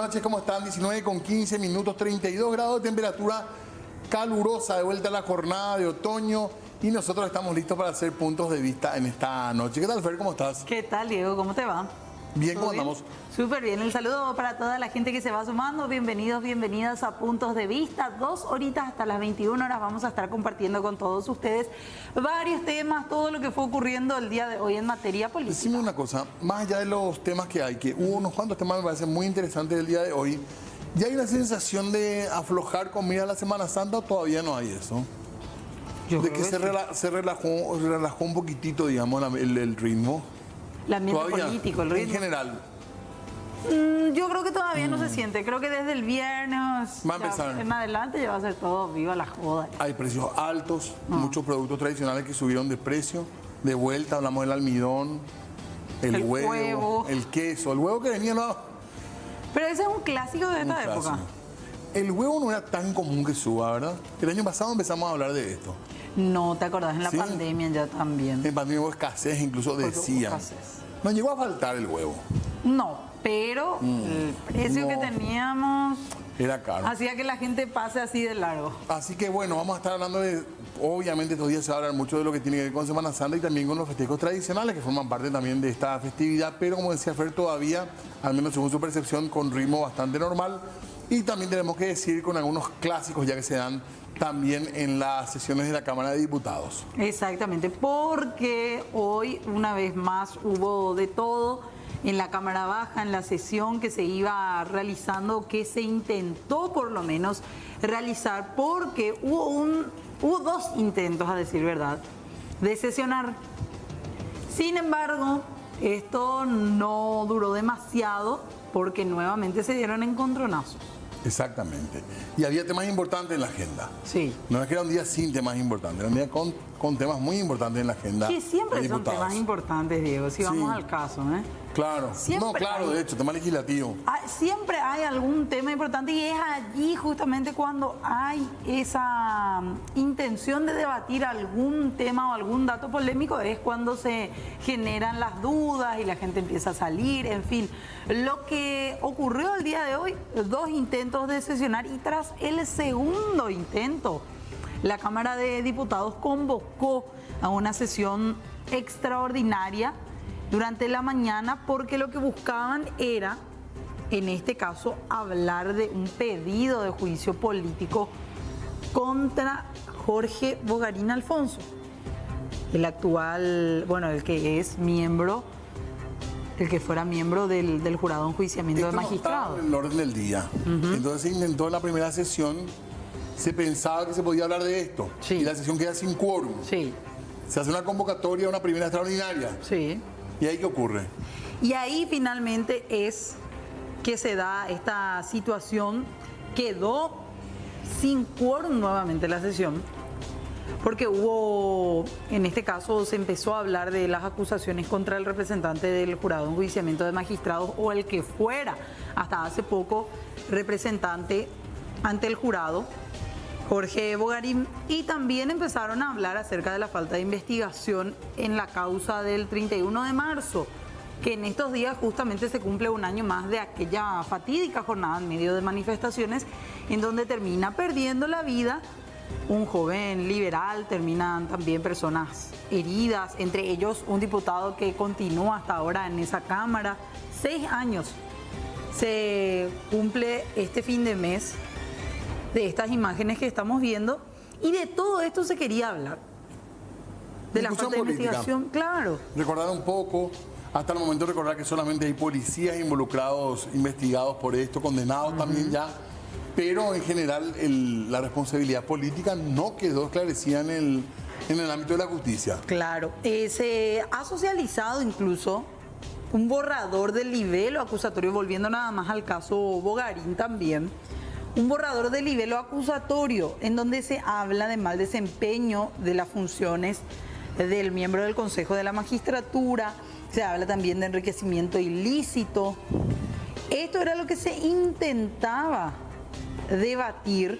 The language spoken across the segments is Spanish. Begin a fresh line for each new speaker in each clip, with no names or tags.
noches, ¿cómo están? 19 con 15 minutos, 32 grados de temperatura calurosa, de vuelta a la jornada de otoño. Y nosotros estamos listos para hacer puntos de vista en esta noche. ¿Qué tal, Fer? ¿Cómo estás?
¿Qué tal, Diego? ¿Cómo te va?
Bien, ¿cómo andamos?
Súper bien. El saludo para toda la gente que se va sumando. Bienvenidos, bienvenidas a Puntos de Vista. 2 horitas hasta las 21 horas vamos a estar compartiendo con todos ustedes varios temas, todo lo que fue ocurriendo el día de hoy en materia política.
Decime una cosa, más allá de los temas que hay, que hubo unos cuantos temas que me parecen muy interesantes el día de hoy, ¿ya hay una sensación de aflojar con mira a la Semana Santa o todavía no hay eso? De que se relajó un poquitito, digamos, el ritmo.
El ambiente
Todavía,
político, el ritmo.
en general.
Yo creo que todavía no se siente. Creo que desde el viernes
Va a empezar.
en adelante ya va a ser todo viva la joda.
Hay precios altos, muchos productos tradicionales que subieron de precio. De vuelta hablamos del almidón, el huevo, el queso. El huevo que venía no.
Pero ese es un clásico de esta época.
El huevo no era tan común que suba, ¿verdad? El año pasado empezamos a hablar de esto.
No, ¿te acordás? En la pandemia ya también.
En pandemia hubo escasez, incluso decían. No llegó a faltar el huevo.
No, pero el precio que teníamos
era caro.
Hacía que la gente pase así de largo.
Así que bueno, vamos a estar hablando de, obviamente estos días se va a hablar mucho de lo que tiene que ver con Semana Santa y también con los festejos tradicionales que forman parte también de esta festividad, pero como decía Fer, todavía, al menos según su percepción, con ritmo bastante normal. Y también tenemos que decir con algunos clásicos ya que se dan también en las sesiones de la Cámara de Diputados.
Exactamente, porque hoy una vez más hubo de todo en la Cámara Baja, en la sesión que se iba realizando, que se intentó por lo menos realizar, porque hubo 2 intentos, a decir verdad, de sesionar. Sin embargo, esto no duró demasiado porque nuevamente se dieron encontronazos.
Exactamente. Y había temas importantes en la agenda.
Sí.
No es que era un día sin temas importantes, era un día con temas muy importantes en la agenda.
Que siempre son temas importantes, Diego, si vamos al caso, ¿eh?
Claro. No, claro, de hecho, tema legislativo.
Siempre hay algún tema importante y es allí justamente cuando hay esa intención de debatir algún tema o algún dato polémico, es cuando se generan las dudas y la gente empieza a salir, en fin. Lo que ocurrió el día de hoy, 2 intentos de sesionar y tras el segundo intento, la Cámara de Diputados convocó a una sesión extraordinaria durante la mañana porque lo que buscaban era, en este caso, hablar de un pedido de juicio político contra Jorge Bogarín Alfonso, el actual, bueno, el que es miembro, el que fuera miembro del jurado de enjuiciamiento de magistrados.
No estaba en el orden del día. Entonces se intentó en la primera sesión, se pensaba que se podía hablar de esto.
Sí.
Y la sesión queda sin quórum.
Sí.
Se hace una convocatoria a una primera extraordinaria.
Sí.
¿Y ahí qué ocurre?
Y ahí finalmente es que se da esta situación, quedó sin quórum nuevamente la sesión, porque hubo, en este caso se empezó a hablar de las acusaciones contra el representante del jurado de enjuiciamiento de magistrados o el que fuera hasta hace poco representante ante el jurado, Jorge Bogarín, y también empezaron a hablar acerca de la falta de investigación en la causa del 31 de marzo, que en estos días justamente se cumple un año más de aquella fatídica jornada en medio de manifestaciones en donde termina perdiendo la vida un joven liberal, terminan también personas heridas, entre ellos un diputado que continúa hasta ahora en esa Cámara. 6 años se cumple este fin de mes de estas imágenes que estamos viendo, y de todo esto se quería hablar. De la falta de investigación, claro.
Recordar un poco, hasta el momento recordar que solamente hay policías involucrados, investigados por esto, condenados también ya, pero en general la responsabilidad política no quedó esclarecida en el ámbito de la justicia.
Claro, se ha socializado incluso un borrador del libelo acusatorio, volviendo nada más al caso Bogarín también, un borrador del libelo acusatorio en donde se habla de mal desempeño de las funciones del miembro del Consejo de la Magistratura, se habla también de enriquecimiento ilícito. Esto era lo que se intentaba debatir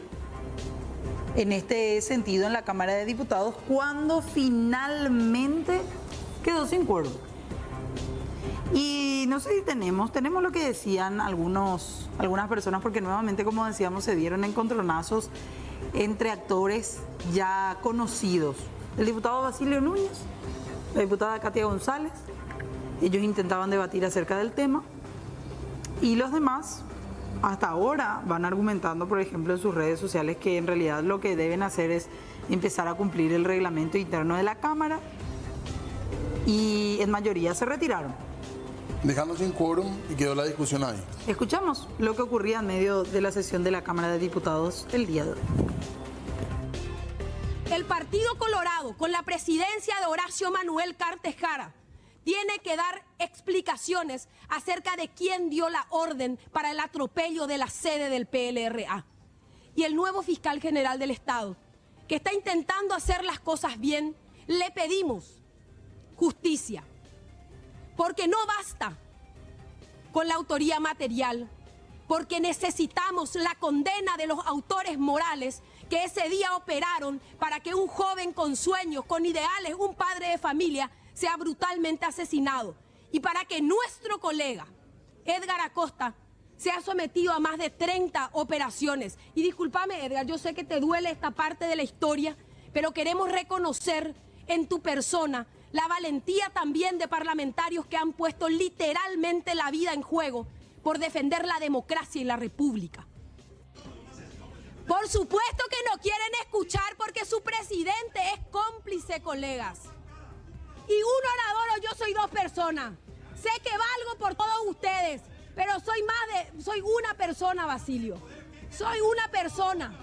en este sentido en la Cámara de Diputados cuando finalmente quedó sin quórum. Y no sé si tenemos lo que decían algunas personas, porque nuevamente, como decíamos, se dieron encontronazos entre actores ya conocidos. El diputado Basilio Núñez, la diputada Katia González, ellos intentaban debatir acerca del tema, y los demás hasta ahora van argumentando, por ejemplo, en sus redes sociales, que en realidad lo que deben hacer es empezar a cumplir el reglamento interno de la Cámara, y en mayoría se retiraron.
Dejando sin quórum y quedó la discusión ahí.
Escuchamos lo que ocurría en medio de la sesión de la Cámara de Diputados el día de hoy.
El Partido Colorado, con la presidencia de Horacio Manuel Cartes Jara, tiene que dar explicaciones acerca de quién dio la orden para el atropello de la sede del PLRA. Y el nuevo fiscal general del Estado, que está intentando hacer las cosas bien, le pedimos justicia. Porque no basta con la autoría material, porque necesitamos la condena de los autores morales que ese día operaron para que un joven con sueños, con ideales, un padre de familia, sea brutalmente asesinado, y para que nuestro colega Edgar Acosta sea sometido a más de 30 operaciones. Y discúlpame, Edgar, yo sé que te duele esta parte de la historia, pero queremos reconocer en tu persona la valentía también de parlamentarios que han puesto literalmente la vida en juego por defender la democracia y la república. Por supuesto que no quieren escuchar porque su presidente es cómplice, colegas. Y un orador o yo soy dos personas. Sé que valgo por todos ustedes, pero soy una persona, Basilio. Soy una persona.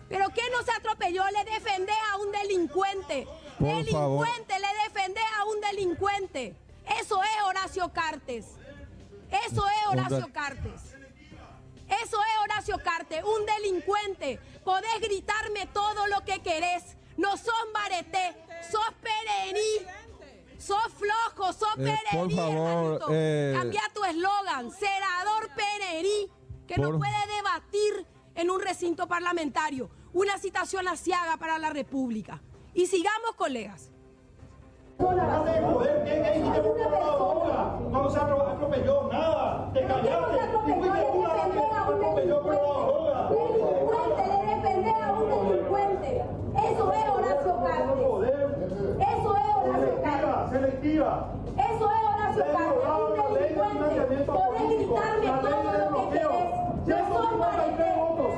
¿Pero qué no se atropelló? Le defendés a un delincuente. Delincuente, le defendés a un delincuente. Eso es Horacio Cartes. Eso es Horacio Cartes. Eso es Horacio Cartes, un delincuente. Podés gritarme todo lo que querés. No sos Bareté, sos Pererí. Sos flojo, sos Pererí.
Por favor,
cambia tu eslogan, senador Pererí, que no puede debatir en un recinto parlamentario. Una citación asiaga para la República. Y sigamos, colegas.
No se atropelló nada, te callaste.
Le defendés a un delincuente. Eso es Horacio Cartes. Eso es Horacio Cartes.
Selectiva.
Eso es Horacio Cartes, un delincuente. Podés gritarme todo lo que querés. No sos Bareté,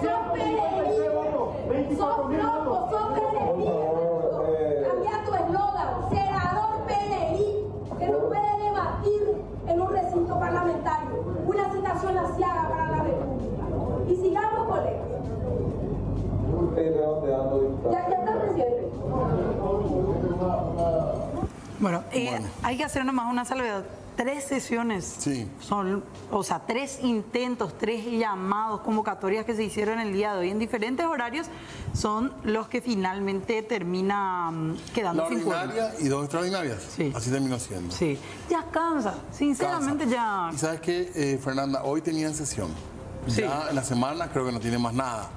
sos Pererí. Sos flojo, sos Pererí. Cambia tu eslogan, senador Pererí, que no puede debatir en un recinto parlamentario. Una citación asiaga para la República. Y sigamos, colegas. Ya está, presidente.
Bueno, hay que hacer nomás una salvedad. 3 sesiones son, o sea, 3 intentos, 3 llamados, convocatorias que se hicieron el día de hoy en diferentes horarios son los que finalmente terminan quedando sin quórum.
La ordinaria y 2 extraordinarias.
Sí.
Así terminó siendo.
Sí. Ya cansa, sinceramente ya.
Y sabes qué, Fernanda, hoy tenían sesión.
Sí.
Ya en la semana creo que no tiene más nada.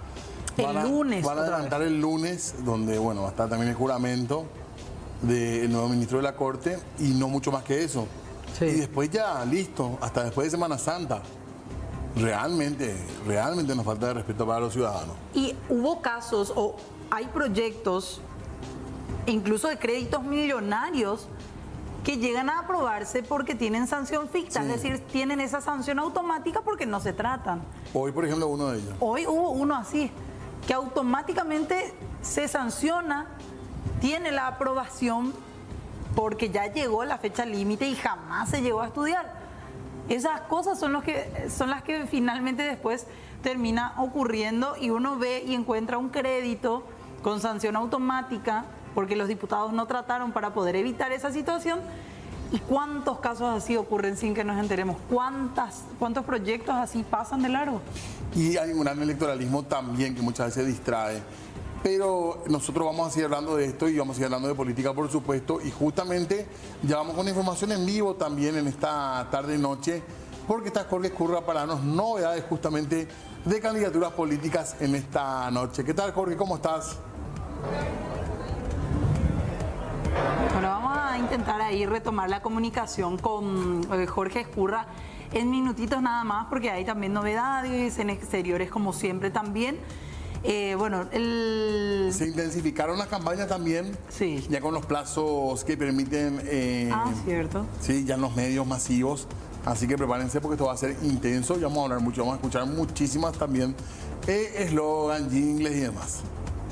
El lunes.
Van a adelantar el lunes, donde bueno, va a estar también el juramento del nuevo ministro de la Corte y no mucho más que eso.
Sí.
Y después ya, listo, hasta después de Semana Santa. Realmente nos falta de respeto para los ciudadanos.
Y hubo casos o hay proyectos, incluso de créditos millonarios, que llegan a aprobarse porque tienen sanción ficta, es decir, tienen esa sanción automática porque no se tratan.
Hoy, por ejemplo, uno de ellos.
Hoy hubo uno así, que automáticamente se sanciona, tiene la aprobación porque ya llegó la fecha límite y jamás se llegó a estudiar. Esas cosas son las que finalmente después termina ocurriendo y uno ve y encuentra un crédito con sanción automática porque los diputados no trataron para poder evitar esa situación. ¿Y cuántos casos así ocurren sin que nos enteremos? ¿Cuántos proyectos así pasan de largo?
Y hay un gran electoralismo también que muchas veces distrae. Pero nosotros vamos a seguir hablando de esto y vamos a seguir hablando de política, por supuesto. Y justamente ya vamos con información en vivo también en esta tarde y noche, porque está Jorge Escurra para darnos novedades justamente de candidaturas políticas en esta noche. ¿Qué tal, Jorge? ¿Cómo estás?
Bueno, vamos a intentar intentar ahí retomar la comunicación con Jorge Ezcurra en minutitos nada más, porque hay también novedades en exteriores como siempre también.
Se intensificaron las campañas también,
sí,
ya con los plazos que permiten,
cierto.
Sí, ya en los medios masivos, así que prepárense porque esto va a ser intenso, ya vamos a hablar mucho, vamos a escuchar muchísimas también eslogan, jingles y demás.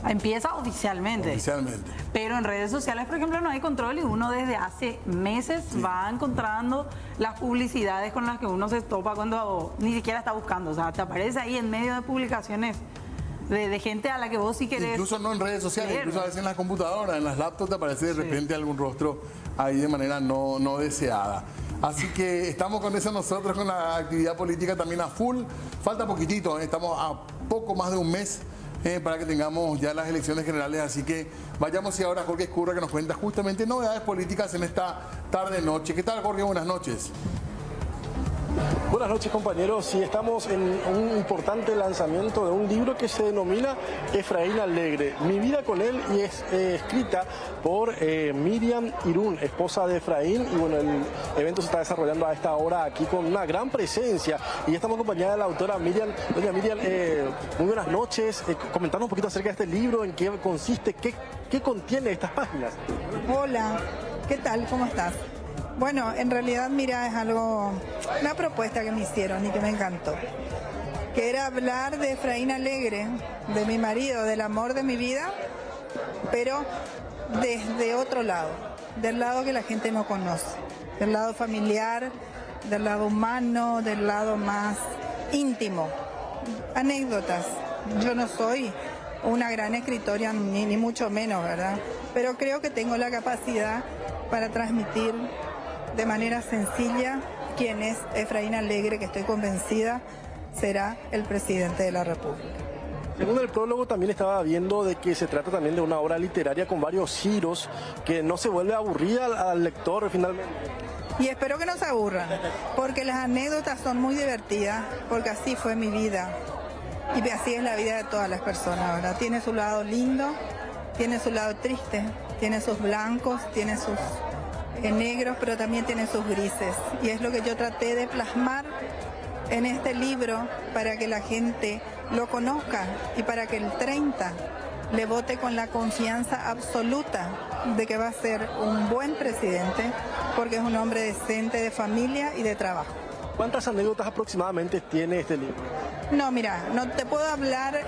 Empieza oficialmente.
Oficialmente.
Pero en redes sociales, por ejemplo, no hay control y uno desde hace meses va encontrando las publicidades con las que uno se topa cuando ni siquiera está buscando. O sea, te aparece ahí en medio de publicaciones de gente a la que vos sí querés.
Incluso no en redes sociales,
leer,
incluso a veces en las computadoras, en las laptops te aparece de repente algún rostro ahí de manera no deseada. Así que estamos con eso nosotros, con la actividad política también a full. Falta poquitito, estamos a poco más de un mes para que tengamos ya las elecciones generales. Así que vayamos y ahora a Jorge Ezcurra, que nos cuenta justamente novedades políticas en esta tarde-noche. ¿Qué tal, Jorge? Buenas noches.
Buenas noches, compañeros. Sí, estamos en un importante lanzamiento de un libro que se denomina Efraín Alegre, Mi vida con él, y es escrita por Miriam Irún, esposa de Efraín. Y bueno, el evento se está desarrollando a esta hora aquí con una gran presencia. Y estamos acompañada de la autora Miriam. Doña Miriam, muy buenas noches. Comentarnos un poquito acerca de este libro, en qué consiste, qué contiene estas páginas.
Hola, ¿qué tal? ¿Cómo estás? Bueno, en realidad, mira, es una propuesta que me hicieron y que me encantó, que era hablar de Efraín Alegre, de mi marido, del amor de mi vida, pero desde otro lado, del lado que la gente no conoce, del lado familiar, del lado humano, del lado más íntimo. Anécdotas. Yo no soy una gran escritora, ni mucho menos, ¿verdad? Pero creo que tengo la capacidad para transmitir de manera sencilla quién es Efraín Alegre, que estoy convencida será el presidente de la República.
Según el prólogo también estaba viendo de que se trata también de una obra literaria con varios giros, que no se vuelve aburrida al lector finalmente.
Y espero que no se aburran, porque las anécdotas son muy divertidas, porque así fue mi vida. Y así es la vida de todas las personas, ¿verdad? Tiene su lado lindo, tiene su lado triste, tiene sus blancos, tiene sus negros, pero también tiene sus grises. Y es lo que yo traté de plasmar en este libro para que la gente lo conozca y para que el 30 le vote con la confianza absoluta de que va a ser un buen presidente, porque es un hombre decente, de familia y de trabajo.
¿Cuántas anécdotas aproximadamente tiene este libro?
No, mira, no te puedo hablar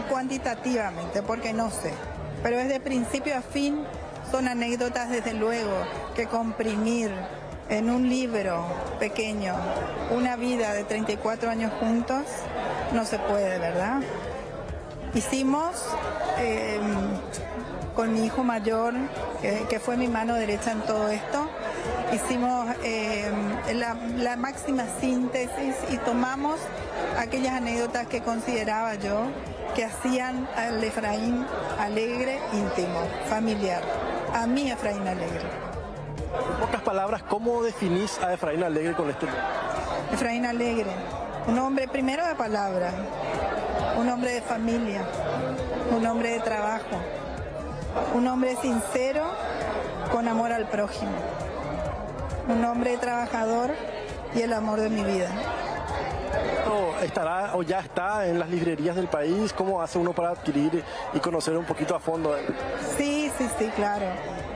cuantitativamente porque no sé, pero es de principio a fin. Son anécdotas, desde luego, que comprimir en un libro pequeño una vida de 34 años juntos no se puede, ¿verdad? Hicimos con mi hijo mayor, que fue mi mano derecha en todo esto, hicimos la máxima síntesis y tomamos aquellas anécdotas que consideraba yo que hacían al Efraín Alegre íntimo, familiar. A mí, Efraín Alegre.
En pocas palabras, ¿cómo definís a Efraín Alegre con este libro?
Efraín Alegre, un hombre primero de palabra, un hombre de familia, un hombre de trabajo, un hombre sincero con amor al prójimo, un hombre trabajador y el amor de mi vida.
¿Estará o ya está en las librerías del país? ¿Cómo hace uno para adquirir y conocer un poquito a fondo?
Sí, claro.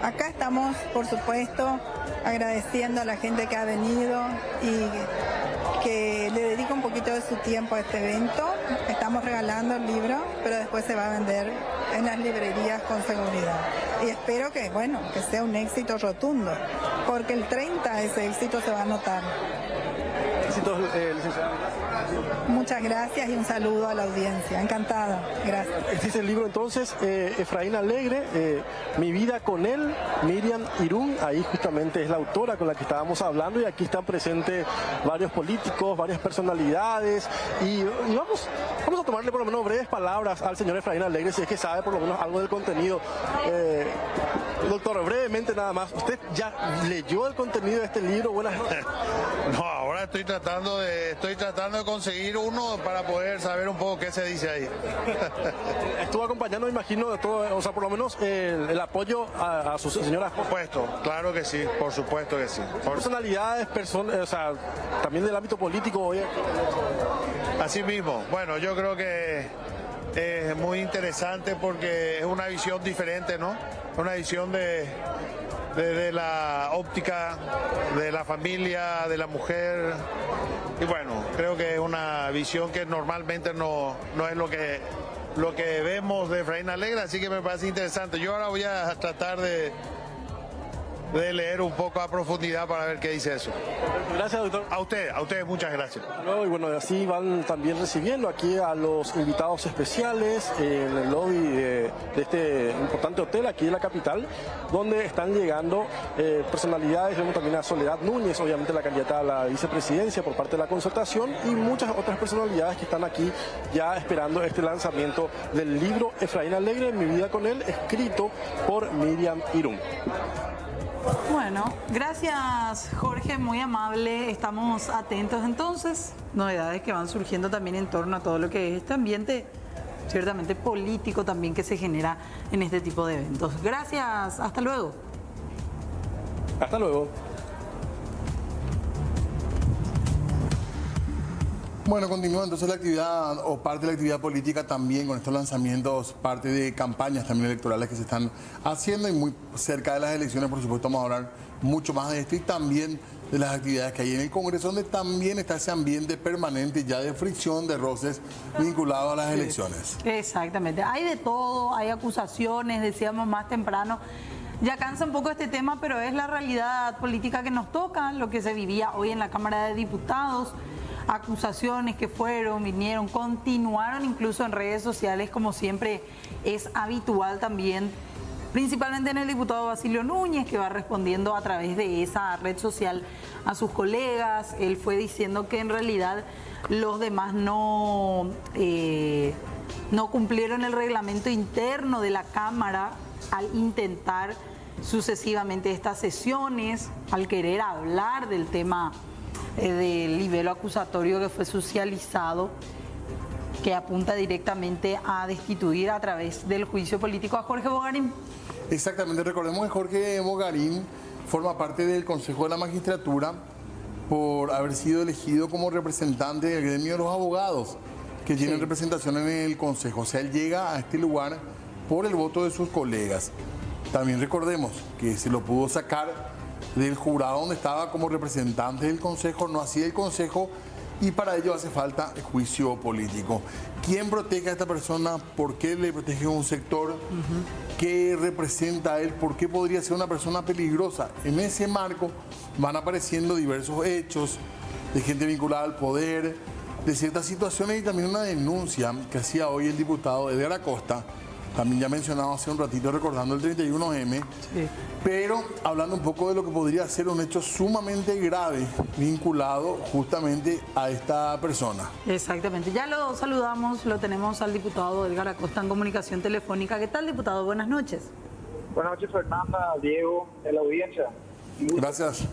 Acá estamos, por supuesto, agradeciendo a la gente que ha venido y que le dedica un poquito de su tiempo a este evento. Estamos regalando el libro, pero después se va a vender en las librerías con seguridad. Y espero que sea un éxito rotundo, porque el 30 ese éxito se va a notar.
Éxitos, licenciada.
Muchas gracias y un saludo a la audiencia. Encantada. Gracias.
Este es el libro entonces, Efraín Alegre, Mi vida con él, Miriam Irún. Ahí justamente es la autora con la que estábamos hablando, y aquí están presentes varios políticos, varias personalidades, y vamos a tomarle por lo menos breves palabras al señor Efraín Alegre, si es que sabe por lo menos algo del contenido. Doctor, brevemente nada más, ¿usted ya leyó el contenido de este libro? Buenas noches.
No, ahora verdad estoy tratando de conseguir uno para poder saber un poco qué se dice ahí.
Estuvo acompañando, me imagino, de todo, o sea, por lo menos el apoyo a su señora.
Por supuesto, claro que sí, por supuesto que sí.
Personalidades, o sea, también del ámbito político hoy.
Así mismo, bueno, yo creo que es muy interesante porque es una visión diferente, ¿no? Una visión de la óptica de la familia, de la mujer. Y bueno, creo que es una visión que normalmente no es lo que vemos de Efraín Alegre, así que me parece interesante. Yo ahora voy a tratar de leer un poco a profundidad para ver qué dice eso.
Gracias, doctor.
A ustedes muchas gracias.
Y bueno, así van también recibiendo aquí a los invitados especiales en el lobby de este importante hotel aquí en la capital, donde están llegando personalidades. Vemos también a Soledad Núñez, obviamente la candidata a la vicepresidencia por parte de la Concertación, y muchas otras personalidades que están aquí ya esperando este lanzamiento del libro Efraín Alegre, Mi vida con él, escrito por Miriam Irún.
Bueno, gracias Jorge, muy amable. Estamos atentos entonces. Novedades que van surgiendo también en torno a todo lo que es este ambiente, ciertamente político también, que se genera en este tipo de eventos. Gracias, hasta luego.
Hasta luego.
Bueno, continúa entonces la actividad o parte de la actividad política también con estos lanzamientos, parte de campañas también electorales que se están haciendo, y muy cerca de las elecciones, por supuesto, vamos a hablar mucho más de esto y también de las actividades que hay en el Congreso, donde también está ese ambiente permanente ya de fricción, de roces vinculado a las elecciones.
Exactamente, hay de todo, hay acusaciones, decíamos más temprano. Ya cansa un poco este tema, pero es la realidad política que nos toca, lo que se vivía hoy en la Cámara de Diputados. Acusaciones que vinieron, continuaron incluso en redes sociales, como siempre es habitual también, principalmente en el diputado Basilio Núñez, que va respondiendo a través de esa red social a sus colegas. Él fue diciendo que en realidad los demás no cumplieron el reglamento interno de la Cámara al intentar sucesivamente estas sesiones, al querer hablar del tema del libelo acusatorio que fue socializado, que apunta directamente a destituir a través del juicio político a Jorge Bogarín.
Exactamente, recordemos que Jorge Bogarín forma parte del Consejo de la Magistratura por haber sido elegido como representante del gremio de los abogados que tienen representación en el Consejo. O sea, él llega a este lugar por el voto de sus colegas. También recordemos que se lo pudo sacar del jurado donde estaba como representante del Consejo, no así el Consejo, y para ello hace falta el juicio político. ¿Quién protege a esta persona? ¿Por qué le protege a un sector? ¿Qué representa a él? ¿Por qué podría ser una persona peligrosa? En ese marco van apareciendo diversos hechos de gente vinculada al poder, de ciertas situaciones, y también una denuncia que hacía hoy el diputado Edgar Acosta, también ya mencionado hace un ratito recordando el 31M, pero hablando un poco de lo que podría ser un hecho sumamente grave vinculado justamente a esta persona.
Exactamente, ya lo saludamos, lo tenemos al diputado Edgar Acosta en comunicación telefónica. ¿Qué tal, diputado? Buenas noches.
Buenas noches, Fernanda, Diego, de la audiencia.
Gracias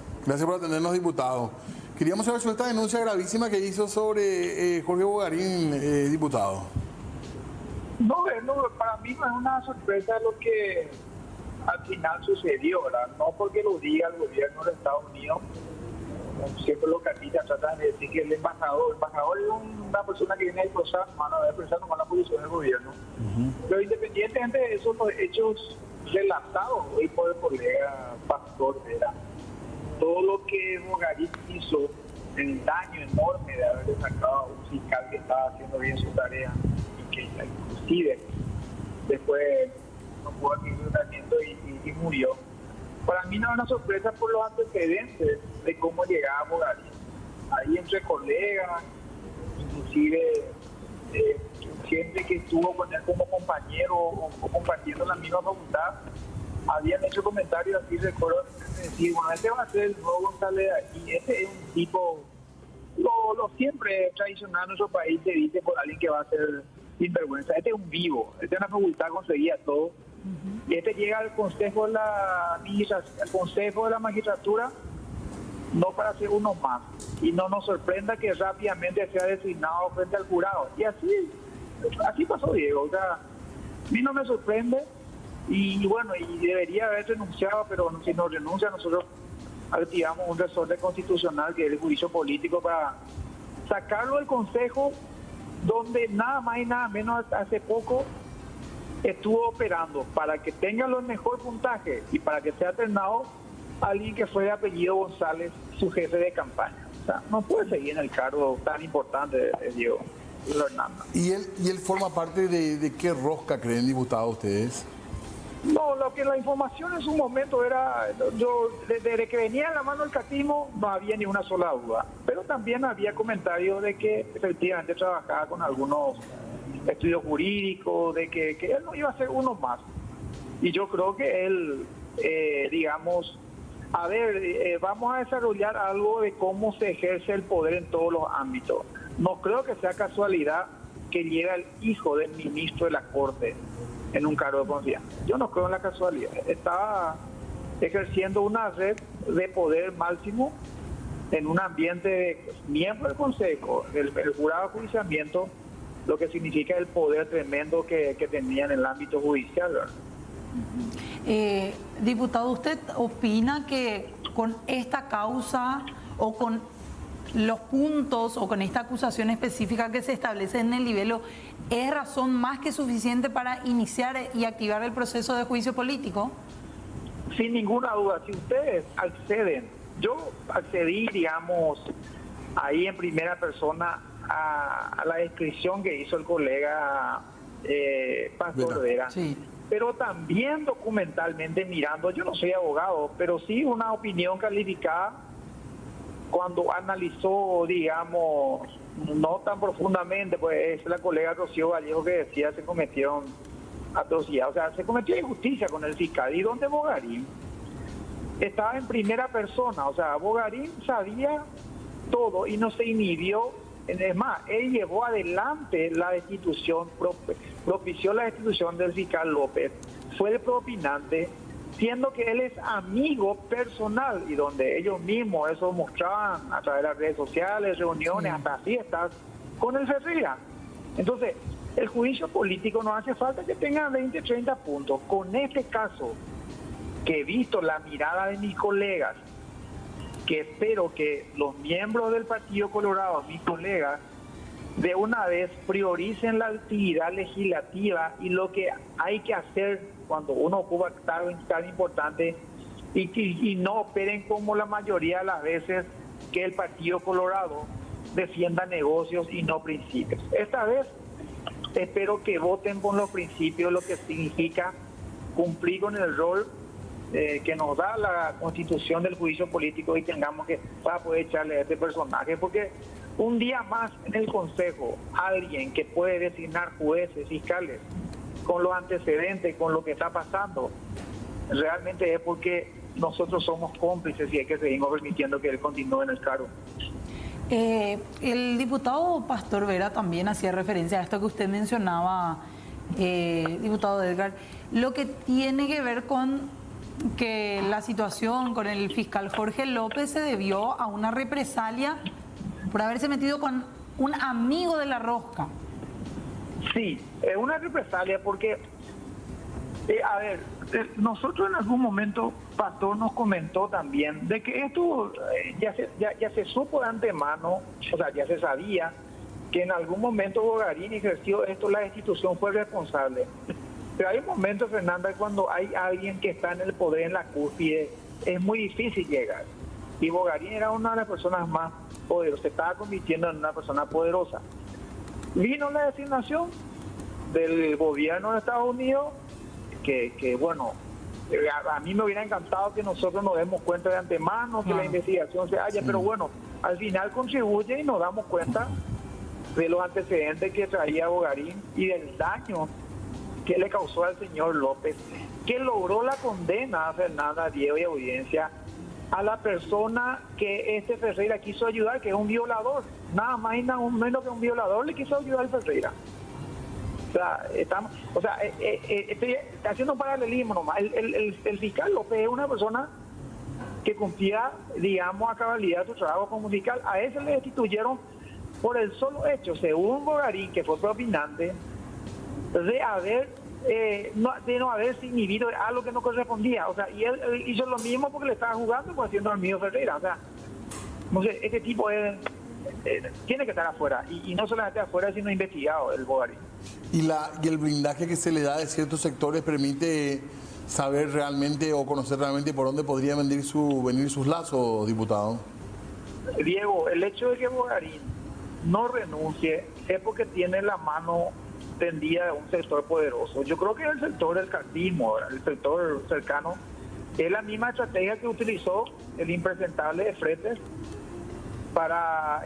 por atendernos, diputado. Queríamos saber sobre esta denuncia gravísima que hizo sobre Jorge Bogarín, diputado.
No, para mí no es una sorpresa lo que al final sucedió, ¿verdad? No porque lo diga el gobierno de Estados Unidos, siempre los capitas tratan de decir que el embajador es una persona que viene a expresar nomás la posición del gobierno. Pero independientemente de eso, los hechos relatados hoy por el colega Pastor, ¿verdad? Todo lo que Bogarín hizo, el daño enorme de haberle sacado a un fiscal que estaba haciendo bien su tarea, que inclusive después no pudo adquirir un tratamiento y murió. Para mí no es una sorpresa por los antecedentes de cómo llegaba Bogarín. Ahí entre colegas, inclusive gente que estuvo con él como compañero o compartiendo la misma facultad, habían hecho comentarios así, recuerdo decir, bueno, este va a ser el nuevo González y este es un tipo, lo siempre tradicional en nuestro país se dice por alguien que va a ser sinvergüenza. Este es un vivo, este es una facultad, conseguía todo. Y este llega al Consejo de la Magistratura no para ser uno más. Y no nos sorprenda que rápidamente sea designado frente al jurado. Y así pasó, Diego. O sea, a mí no me sorprende. Y bueno, y debería haber renunciado, pero si no renuncia, nosotros activamos un resorte constitucional que es el juicio político para sacarlo del Consejo, donde nada más y nada menos hace poco estuvo operando para que tenga los mejor puntaje y para que sea alternado alguien que fue de apellido González, su jefe de campaña. O sea, no puede seguir en el cargo tan importante de Diego Hernández.
¿Y él forma parte de qué rosca creen, diputados, ustedes?
No, lo que la información en su momento era, yo desde que venía en la mano el catismo no había ni una sola duda, pero también había comentarios de que efectivamente trabajaba con algunos estudios jurídicos, de que él no iba a ser uno más. Y yo creo que él, digamos, vamos a desarrollar algo de cómo se ejerce el poder en todos los ámbitos. No creo que sea casualidad que llegue el hijo del ministro de la Corte en un cargo de confianza. Yo no creo en la casualidad. Está ejerciendo una red de poder máximo en un ambiente de miembro del Consejo, el jurado de juiciamiento, lo que significa el poder tremendo que tenía en el ámbito judicial, ¿verdad?
Diputado, ¿usted opina que con esta causa o con los puntos o con esta acusación específica que se establece en el libelo es razón más que suficiente para iniciar y activar el proceso de juicio político?
Sin ninguna duda, si ustedes acceden, yo accedí, digamos, ahí en primera persona a la descripción que hizo el colega Pastor Vera,
sí.
Pero también documentalmente mirando, yo no soy abogado, pero sí una opinión calificada cuando analizó, digamos, no tan profundamente, pues es la colega Rocío Vallejo que decía se cometieron atrocidades, o sea, se cometió injusticia con el fiscal, y donde Bogarín estaba en primera persona, o sea, Bogarín sabía todo y no se inhibió. Es más, él llevó adelante la destitución, propició la destitución del fiscal López, fue el propinante, siendo que él es amigo personal y donde ellos mismos eso mostraban a través de las redes sociales, reuniones, hasta fiestas con el Ferreira. Entonces, el juicio político no hace falta que tenga 20, 30 puntos. Con este caso, que he visto la mirada de mis colegas, que espero que los miembros del Partido Colorado, mis colegas, de una vez prioricen la actividad legislativa y lo que hay que hacer cuando uno ocupa cargo tan importante y no operen como la mayoría de las veces que el Partido Colorado defienda negocios y no principios. Esta vez espero que voten con los principios, lo que significa cumplir con el rol que nos da la constitución del juicio político y tengamos que para poder echarle a este personaje, porque un día más en el Consejo alguien que puede designar jueces, fiscales, con los antecedentes, con lo que está pasando, realmente es porque nosotros somos cómplices y hay que seguir permitiendo que él continúe en el cargo.
El diputado Pastor Vera también hacía referencia a esto que usted mencionaba, diputado Edgar, lo que tiene que ver con que la situación con el fiscal Jorge López se debió a una represalia por haberse metido con un amigo de la rosca.
Sí, es una represalia porque, nosotros en algún momento, Pastor nos comentó también de que esto ya se supo de antemano, o sea, ya se sabía que en algún momento Bogarín ejerció esto, la destitución fue responsable. Pero hay momentos, Fernanda, cuando hay alguien que está en el poder, en la cúspide, es muy difícil llegar. Y Bogarín era una de las personas más poderosas, se estaba convirtiendo en una persona poderosa. Vino la designación del gobierno de Estados Unidos, que bueno, a mí me hubiera encantado que nosotros nos demos cuenta de antemano, que la investigación se haya, pero bueno, al final contribuye y nos damos cuenta de los antecedentes que traía Bogarín y del daño que le causó al señor López, que logró la condena a Fernanda, Diego y audiencia a la persona que este Ferreira quiso ayudar, que es un violador, nada más y nada menos que un violador le quiso ayudar al Ferreira. Estoy haciendo un paralelismo nomás. El fiscal López es una persona que cumplía, digamos, a cabalidad su trabajo comunical. A ese le destituyeron por el solo hecho, según Bogarín, que fue propinante, de no haberse inhibido a lo que no correspondía. O sea, y él hizo lo mismo porque le estaba jugando, pues haciendo al mío Ferreira. O sea, no sé, este tipo tiene que estar afuera, y no solamente afuera, sino investigado, el Bogarín.
¿Y el blindaje que se le da de ciertos sectores permite saber realmente o conocer realmente por dónde podrían venir sus lazos, diputado?
Diego, el hecho de que Bogarín no renuncie es porque tiene la mano tendida de un sector poderoso. Yo creo que el sector del cartismo, el sector cercano, es la misma estrategia que utilizó el impresentable de Fretes para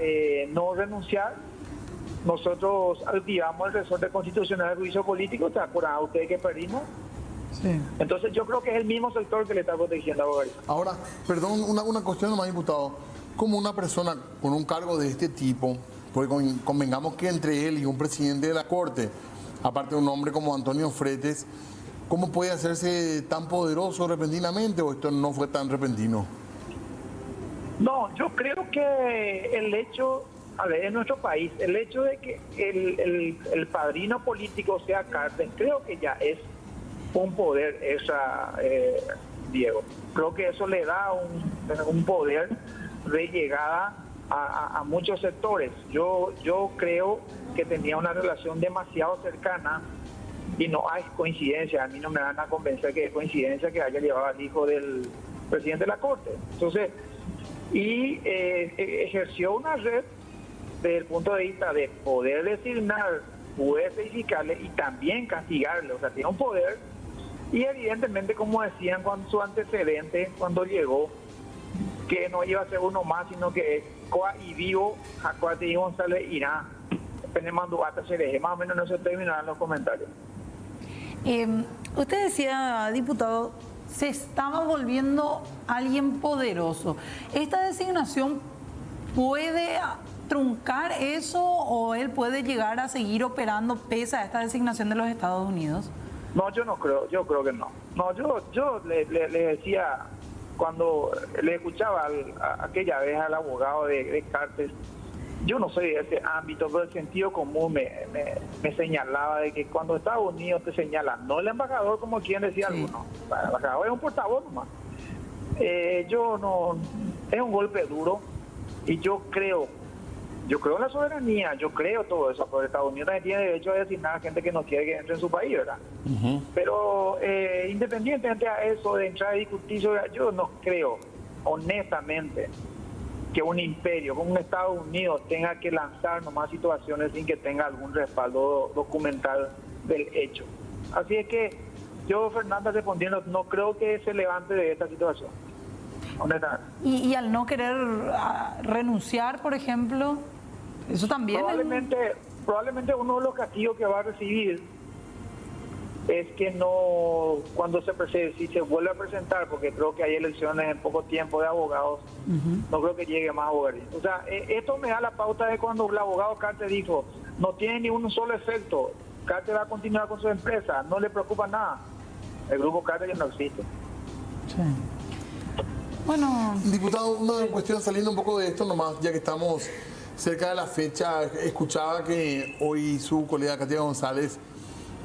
no renunciar. Nosotros activamos el resorte constitucional de juicio político. ¿Te acuerdas usted que perdimos?
Sí.
Entonces yo creo que es el mismo sector que le está protegiendo a Bogarín.
Ahora, perdón, una cuestión nomás, diputado. Como una persona con un cargo de este tipo, porque convengamos que entre él y un presidente de la Corte, aparte de un hombre como Antonio Fretes, ¿cómo puede hacerse tan poderoso repentinamente, o esto no fue tan repentino?
No, yo creo que el hecho, a ver, en nuestro país, el hecho de que el padrino político sea Cartes, creo que ya es un poder Diego. Creo que eso le da un poder de llegada a muchos sectores. Yo creo que tenía una relación demasiado cercana, y no hay coincidencia. A mí no me van a convencer que es coincidencia que haya llevado al hijo del presidente de la Corte. Entonces, ejerció una red desde el punto de vista de poder designar jueces y fiscales y también castigarle. O sea, tiene un poder, y evidentemente, como decían con su antecedente cuando llegó, que no iba a ser uno más, sino que Coa y Vivo, Jacuate y González irá, Penemando hasta Cereje. Más o menos no se terminaron los comentarios.
Usted decía, diputado, se estaba volviendo alguien poderoso. ¿Esta designación puede truncar eso, o él puede llegar a seguir operando pese a esta designación de los Estados Unidos?
No, yo no creo, yo creo que no. No, yo le decía, cuando le escuchaba aquella vez al abogado de Cartes, yo no soy de ese ámbito, pero el sentido común me señalaba de que cuando Estados Unidos te señala, no el embajador como quien decía algunos, el embajador es un portavoz nomás. Yo no, es un golpe duro, y yo creo en la soberanía, yo creo todo eso, pero Estados Unidos también tiene derecho a designar a gente que no quiere que entre en su país, ¿verdad? Pero independientemente a eso de entrar a discutir, yo no creo, honestamente, que un imperio como un Estados Unidos tenga que lanzar nomás situaciones sin que tenga algún respaldo documental del hecho. Así es que yo, Fernanda, respondiendo, no creo que se levante de esta situación, honestamente.
Y al no querer renunciar, por ejemplo, eso también...
Probablemente uno de los castigos que va a recibir es que no, cuando si se vuelve a presentar, porque creo que hay elecciones en poco tiempo de abogados, no creo que llegue más abogados. O sea, esto me da la pauta de cuando el abogado Cartes dijo, no tiene ni un solo efecto, Cartes va a continuar con su empresa, no le preocupa nada. El grupo Cartes ya no existe.
Sí. Bueno,
diputado, una cuestión saliendo un poco de esto nomás, ya que estamos cerca de la fecha. Escuchaba que hoy su colega Katia González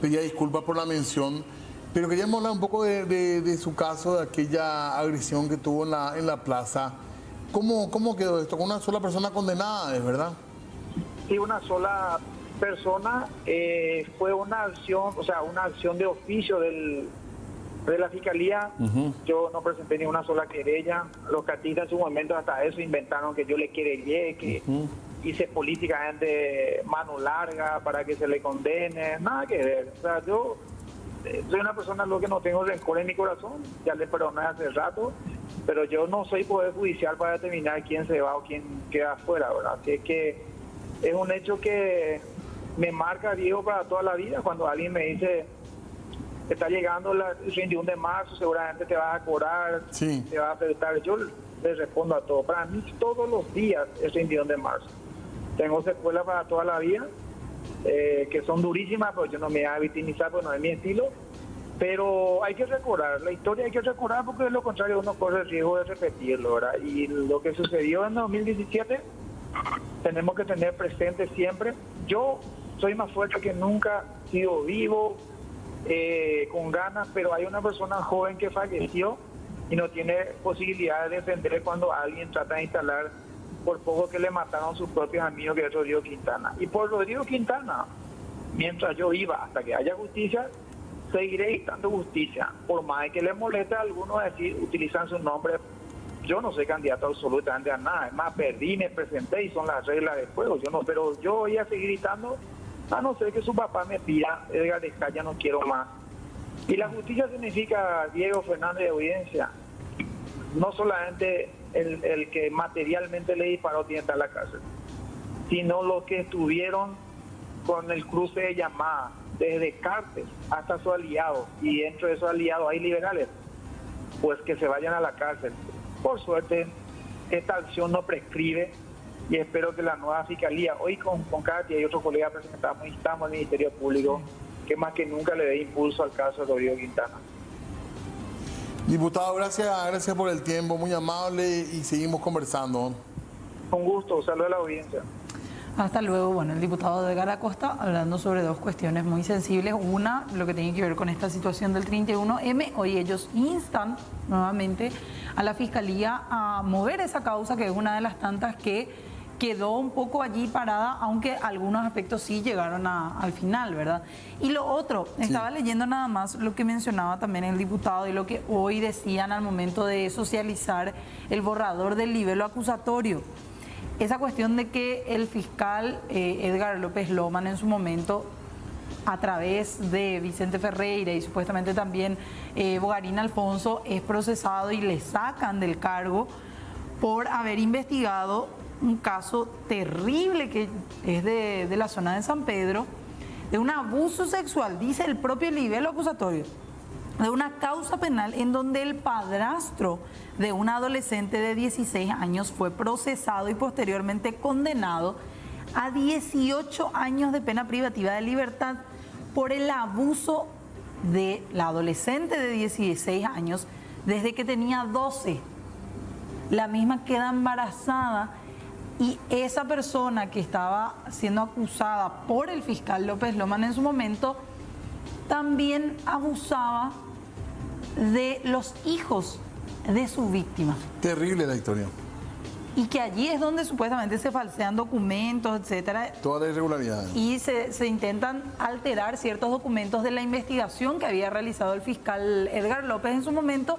pedía disculpas por la mención, pero queríamos hablar un poco de su caso, de aquella agresión que tuvo en la plaza. ¿Cómo quedó esto? ¿Con una sola persona condenada, es verdad?
Sí, una sola persona. Fue una acción de oficio de la Fiscalía. Yo no presenté ni una sola querella. Los catistas en su momento hasta eso inventaron que yo le querellé, que hice políticamente mano larga para que se le condene. Nada que ver. O sea, yo soy una persona lo que no tengo rencor en mi corazón. Ya le perdoné hace rato, pero yo no soy poder judicial para determinar quién se va o quién queda afuera, ¿verdad? Así que es un hecho que me marca, Diego, para toda la vida. Cuando alguien me dice, está llegando el 31 de marzo, seguramente te vas a cobrar, te vas a afectar, yo le respondo a todo. Para mí todos los días es el 31 de marzo. Tengo secuelas para toda la vida, que son durísimas, pero yo no me voy a victimizar porque no es mi estilo. Pero hay que recordar, la historia hay que recordar porque de lo contrario uno corre el riesgo de repetirlo, ¿verdad? Y lo que sucedió en 2017 tenemos que tener presente siempre. Yo soy más fuerte que nunca, sigo vivo, con ganas, pero hay una persona joven que falleció y no tiene posibilidad de defender cuando alguien trata de instalar, por poco que le mataron sus propios amigos, que es Rodrigo Quintana. Y por Rodrigo Quintana, mientras yo iba, hasta que haya justicia, seguiré dictando justicia, por más que les moleste a algunos decir, utilizan su nombre. Yo no soy candidato absolutamente a nada, es más, perdí, me presenté y son las reglas del juego, pero yo voy a seguir gritando, a no ser que su papá me pida, Edgar Escaya, ya no quiero más. Y la justicia significa, Diego Fernández de Audiencia, no solamente el que materialmente le disparó tiene que estar en la cárcel, sino los que estuvieron con el cruce de llamadas, desde Cartes hasta su aliado, y dentro de esos aliados hay liberales, pues que se vayan a la cárcel. Por suerte, esta acción no prescribe y espero que la nueva fiscalía, hoy con Katia y otros colegas presentamos, instamos al Ministerio Público que más que nunca le dé impulso al caso de Rodrigo Quintana.
Diputado, gracias por el tiempo, muy amable, y seguimos conversando.
Con gusto, saludos a la audiencia.
Hasta luego. Bueno, el diputado Edgar Acosta hablando sobre dos cuestiones muy sensibles. Una, lo que tiene que ver con esta situación del 31M. Hoy ellos instan nuevamente a la Fiscalía a mover esa causa, que es una de las tantas que quedó un poco allí parada, aunque algunos aspectos sí llegaron al final, ¿verdad? Y lo otro, estaba leyendo nada más lo que mencionaba también el diputado y lo que hoy decían al momento de socializar el borrador del libelo acusatorio. Esa cuestión de que el fiscal Edgar López Loman en su momento, a través de Vicente Ferreira y supuestamente también Bogarín Alfonso, es procesado y le sacan del cargo por haber investigado un caso terrible que es de la zona de San Pedro, de un abuso sexual, dice el propio libelo acusatorio, de una causa penal en donde el padrastro de un adolescente de 16 años fue procesado y posteriormente condenado a 18 años de pena privativa de libertad por el abuso de la adolescente de 16 años desde que tenía 12. La misma queda embarazada y esa persona que estaba siendo acusada por el fiscal López Loman en su momento también abusaba de los hijos de su víctima.
Terrible la historia.
Y que allí es donde supuestamente se falsean documentos, etcétera.
Todas las irregularidades.
Y se intentan alterar ciertos documentos de la investigación que había realizado el fiscal Edgar López en su momento,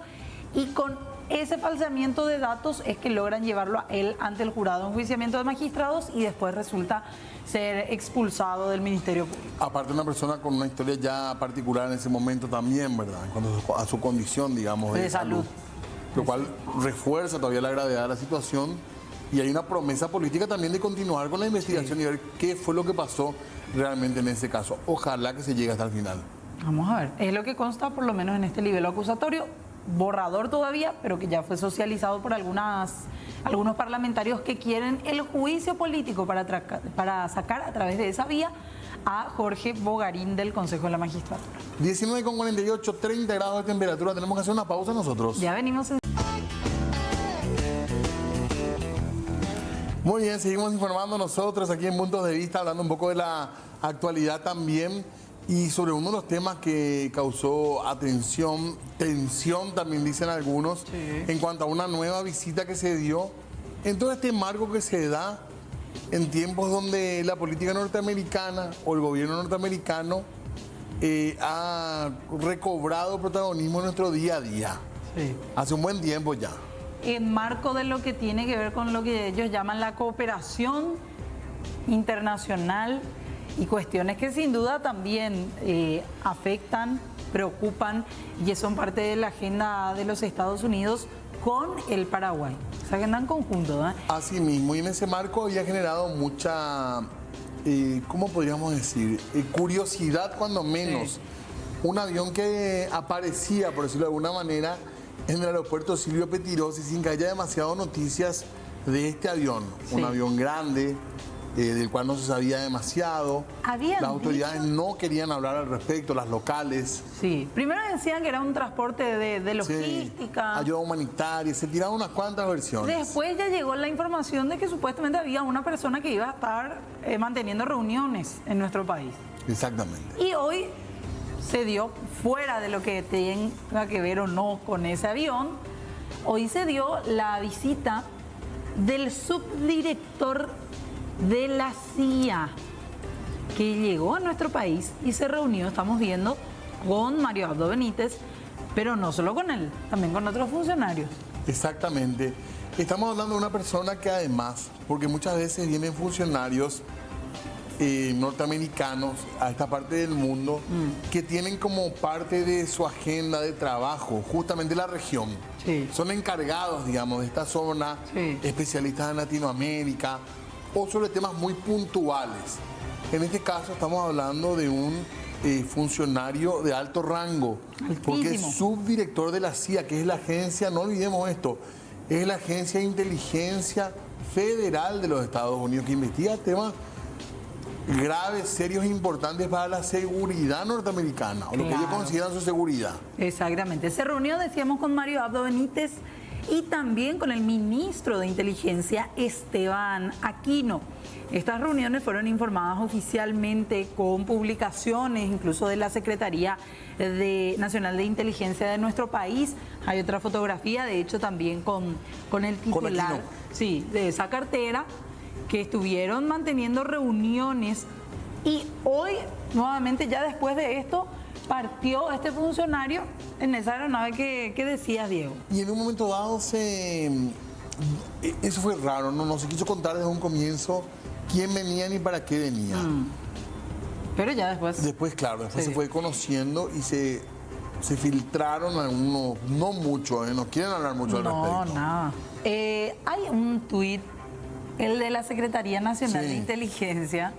y con ese falseamiento de datos es que logran llevarlo a él ante el jurado de enjuiciamiento de magistrados y después resulta ser expulsado del Ministerio Público.
Aparte, una persona con una historia ya particular en ese momento también, ¿verdad? En cuanto a su condición, digamos, de salud. Lo cual refuerza todavía la gravedad de la situación, y hay una promesa política también de continuar con la investigación y ver qué fue lo que pasó realmente en ese caso. Ojalá que se llegue hasta el final.
Vamos a ver, es lo que consta por lo menos en este libelo acusatorio, borrador todavía, pero que ya fue socializado por algunos parlamentarios que quieren el juicio político para sacar a través de esa vía a Jorge Bogarín del Consejo de la Magistratura.
19:48, 30 grados de temperatura. Tenemos que hacer una pausa nosotros.
Ya venimos en...
Muy bien, seguimos informando nosotros aquí en Puntos de Vista, hablando un poco de la actualidad también y sobre uno de los temas que causó tensión también dicen algunos, en cuanto a una nueva visita que se dio en todo este marco que se da en tiempos donde la política norteamericana o el gobierno norteamericano ha recobrado protagonismo en nuestro día a día. Sí. Hace un buen tiempo ya.
En marco de lo que tiene que ver con lo que ellos llaman la cooperación internacional y cuestiones que sin duda también afectan, preocupan y son parte de la agenda de los Estados Unidos con el Paraguay. O sea, que andan conjuntos, ¿eh?
Así mismo, y en ese marco había generado mucha, ¿cómo podríamos decir? Curiosidad, cuando menos. Sí. Un avión que aparecía, por decirlo de alguna manera, en el aeropuerto Silvio Pettirossi, sin que haya demasiadas noticias de este avión. Sí. Un avión grande, del cual no se sabía demasiado.
Habían
Las autoridades
dicho-
no querían hablar al respecto, las locales.
Sí, primero decían que era un transporte de logística.
Sí, ayuda humanitaria, se tiraron unas cuantas versiones.
Después ya llegó la información de que supuestamente había una persona que iba a estar manteniendo reuniones en nuestro país.
Exactamente.
Y hoy se dio, fuera de lo que tenga que ver o no con ese avión, hoy se dio la visita del subdirector de la CIA, que llegó a nuestro país y se reunió, estamos viendo, con Mario Abdo Benítez, pero no solo con él, también con otros funcionarios.
Exactamente. Estamos hablando de una persona que además, porque muchas veces vienen funcionarios norteamericanos a esta parte del mundo que tienen como parte de su agenda de trabajo justamente la región.
Sí.
Son encargados, digamos, de esta zona,
Sí.
especialistas en Latinoamérica o sobre temas muy puntuales. En este caso estamos hablando de un funcionario de alto rango, porque es
Altísimo.
subdirector de la CIA, que es la agencia, no olvidemos esto, es la agencia de inteligencia federal de los Estados Unidos que investiga temas graves, serios e importantes para la seguridad norteamericana, o lo que ellos
Claro.
consideran su seguridad.
Exactamente. Se reunió, decíamos, con Mario Abdo Benítez y también con el ministro de Inteligencia, Esteban Aquino. Estas reuniones fueron informadas oficialmente con publicaciones, incluso de la Secretaría Nacional de Inteligencia de nuestro país. Hay otra fotografía, de hecho, también con el titular,
Aquino.
sí, de esa cartera, que estuvieron manteniendo reuniones y hoy, nuevamente, ya después de esto, partió este funcionario en esa aeronave que decías, Diego.
Y en un momento dado eso fue raro, no se quiso contar desde un comienzo quién venía ni para qué venía.
Pero ya después...
Después, claro, después
Sí.
se fue conociendo y se filtraron algunos, no mucho, no quieren hablar mucho al
No,
respecto.
nada. Hay un tuit, el de la Secretaría Nacional
Sí.
de Inteligencia.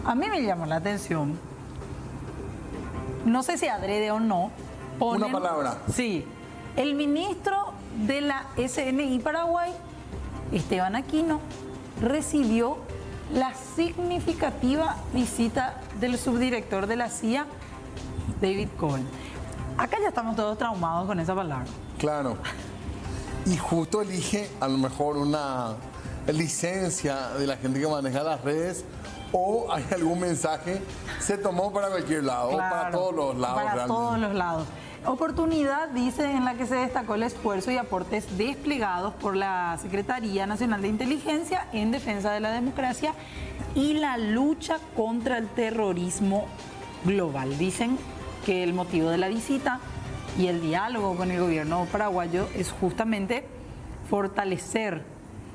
A mí me llamó la atención. No sé si adrede o no.
Una palabra.
Sí. El ministro de la SNI Paraguay, Esteban Aquino, recibió la significativa visita del subdirector de la CIA, David Cohen. Acá ya estamos todos traumados con esa palabra.
Claro. Y justo elige a lo mejor una licencia de la gente que maneja las redes o hay algún mensaje, se tomó para cualquier lado, o para
Claro,
todos los lados
para
realmente.
todos los lados. Oportunidad, dice, en la que se destacó el esfuerzo y aportes desplegados por la Secretaría Nacional de Inteligencia en defensa de la democracia y la lucha contra el terrorismo global. Dicen que el motivo de la visita y el diálogo con el gobierno paraguayo es justamente fortalecer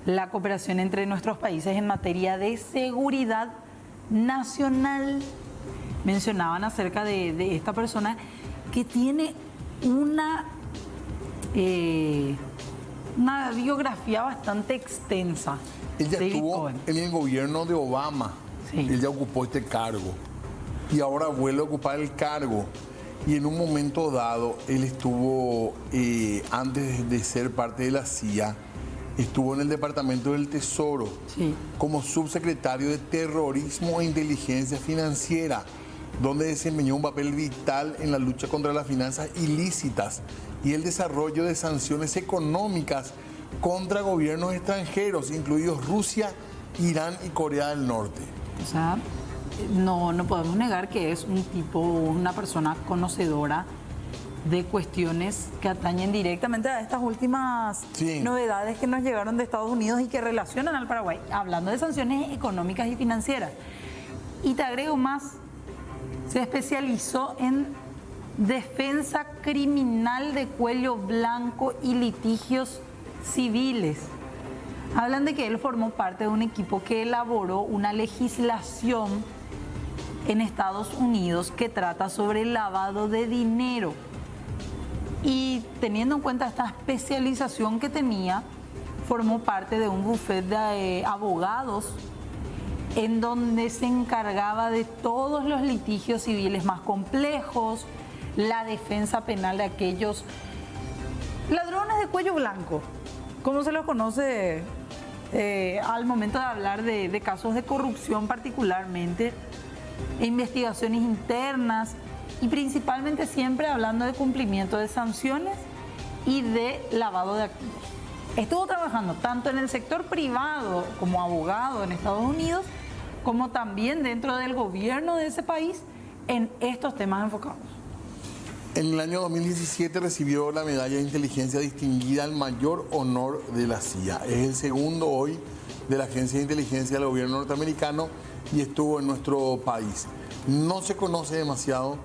la cooperación entre nuestros países en materia de seguridad nacional. Mencionaban acerca de esta persona que tiene una biografía bastante extensa.
Él ya
David
estuvo
Cohen.
en el gobierno de Obama,
Sí.
él ya ocupó este cargo y ahora vuelve a ocupar el cargo. Y en un momento dado, él estuvo, antes de ser parte de la CIA, estuvo en el Departamento del Tesoro
Sí.
como subsecretario de Terrorismo e Inteligencia Financiera, donde desempeñó un papel vital en la lucha contra las finanzas ilícitas y el desarrollo de sanciones económicas contra gobiernos extranjeros, incluidos Rusia, Irán y Corea del Norte.
O sea, no podemos negar que es un tipo, una persona conocedora de cuestiones que atañen directamente a estas últimas
Sí.
novedades que nos llegaron de Estados Unidos y que relacionan al Paraguay, hablando de sanciones económicas y financieras. Y te agrego más, se especializó en defensa criminal de cuello blanco y litigios civiles. Hablan de que él formó parte de un equipo que elaboró una legislación en Estados Unidos que trata sobre el lavado de dinero. Y teniendo en cuenta esta especialización que tenía, formó parte de un bufete de abogados en donde se encargaba de todos los litigios civiles más complejos, la defensa penal de aquellos ladrones de cuello blanco, como se los conoce al momento de hablar de casos de corrupción particularmente, investigaciones internas y principalmente siempre hablando de cumplimiento de sanciones y de lavado de activos. Estuvo trabajando tanto en el sector privado como abogado en Estados Unidos, como también dentro del gobierno de ese país en estos temas enfocados.
En el año 2017 recibió la medalla de inteligencia distinguida al mayor honor de la CIA. Es el segundo hoy de la Agencia de Inteligencia del Gobierno norteamericano y estuvo en nuestro país. No se conoce demasiado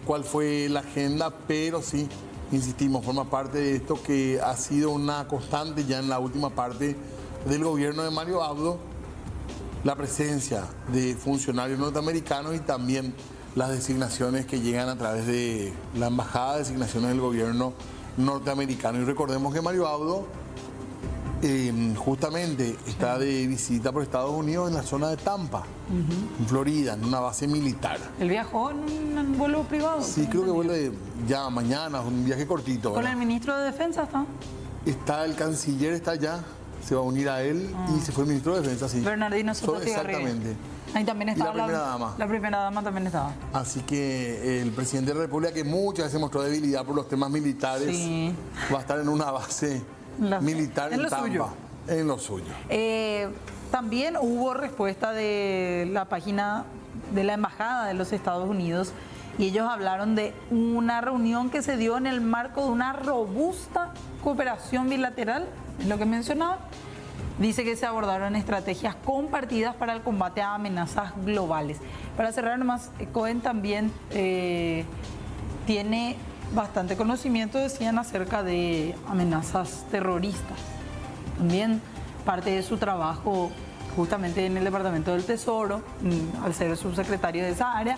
cuál fue la agenda, pero sí, insistimos, forma parte de esto que ha sido una constante ya en la última parte del gobierno de Mario Abdo, la presencia de funcionarios norteamericanos y también las designaciones que llegan a través de la embajada, designaciones del gobierno norteamericano. Y recordemos que Mario Abdo justamente está de visita por Estados Unidos en la zona de Tampa, en Florida, en una base militar.
¿Él viajó en un vuelo privado?
Sí, creo que vuelve ya mañana, un viaje cortito.
¿Con
¿verdad?
el ministro de Defensa está?
Está el canciller, está allá, se va a unir a él y se fue el ministro de Defensa, sí.
Bernardino Soto Cigarrillo.
Exactamente.
Ahí también estaba
Y la primera dama.
La primera dama también estaba.
Así que el presidente de la República, que muchas veces mostró debilidad por los temas militares,
Sí.
va a estar en una base militar en
lo
Tampa.
suyo.
En lo suyo.
También hubo respuesta de la página de la Embajada de los Estados Unidos y ellos hablaron de una reunión que se dio en el marco de una robusta cooperación bilateral, es lo que mencionaba. Dice que se abordaron estrategias compartidas para el combate a amenazas globales. Para cerrar nomás, Cohen también tiene bastante conocimiento, decían, acerca de amenazas terroristas. También parte de su trabajo justamente en el Departamento del Tesoro, al ser subsecretario de esa área,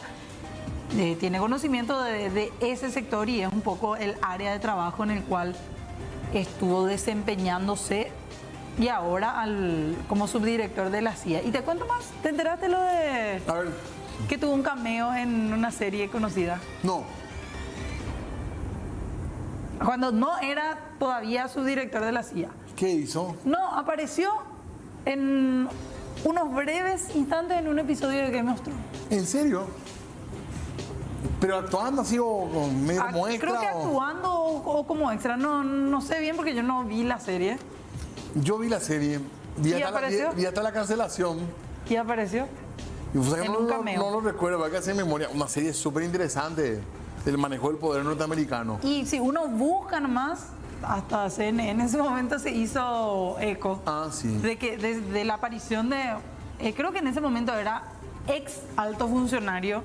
tiene conocimiento de ese sector y es un poco el área de trabajo en el cual estuvo desempeñándose y ahora como subdirector de la CIA. Y te cuento más, ¿te enteraste lo de
A ver,
que tuvo un cameo en una serie conocida?
no.
Cuando no era todavía subdirector de la CIA.
¿Qué hizo?
No, apareció en unos breves instantes en un episodio de Game of Thrones.
¿En serio? ¿Pero actuando así o medio como extra?
Creo que
o-
actuando o como extra, no sé bien porque yo no vi la serie.
Yo vi la serie, vi
¿Y apareció?
vi hasta la cancelación.
¿Y apareció?
Y pues,
En
no,
un
no-
cameo.
no lo recuerdo, hay que hacer memoria. Una serie súper interesante del manejo del poder norteamericano.
Y si uno busca nomás, hasta CNN en ese momento se hizo eco
Ah, sí.
de que desde la aparición de, creo que en ese momento era ex alto funcionario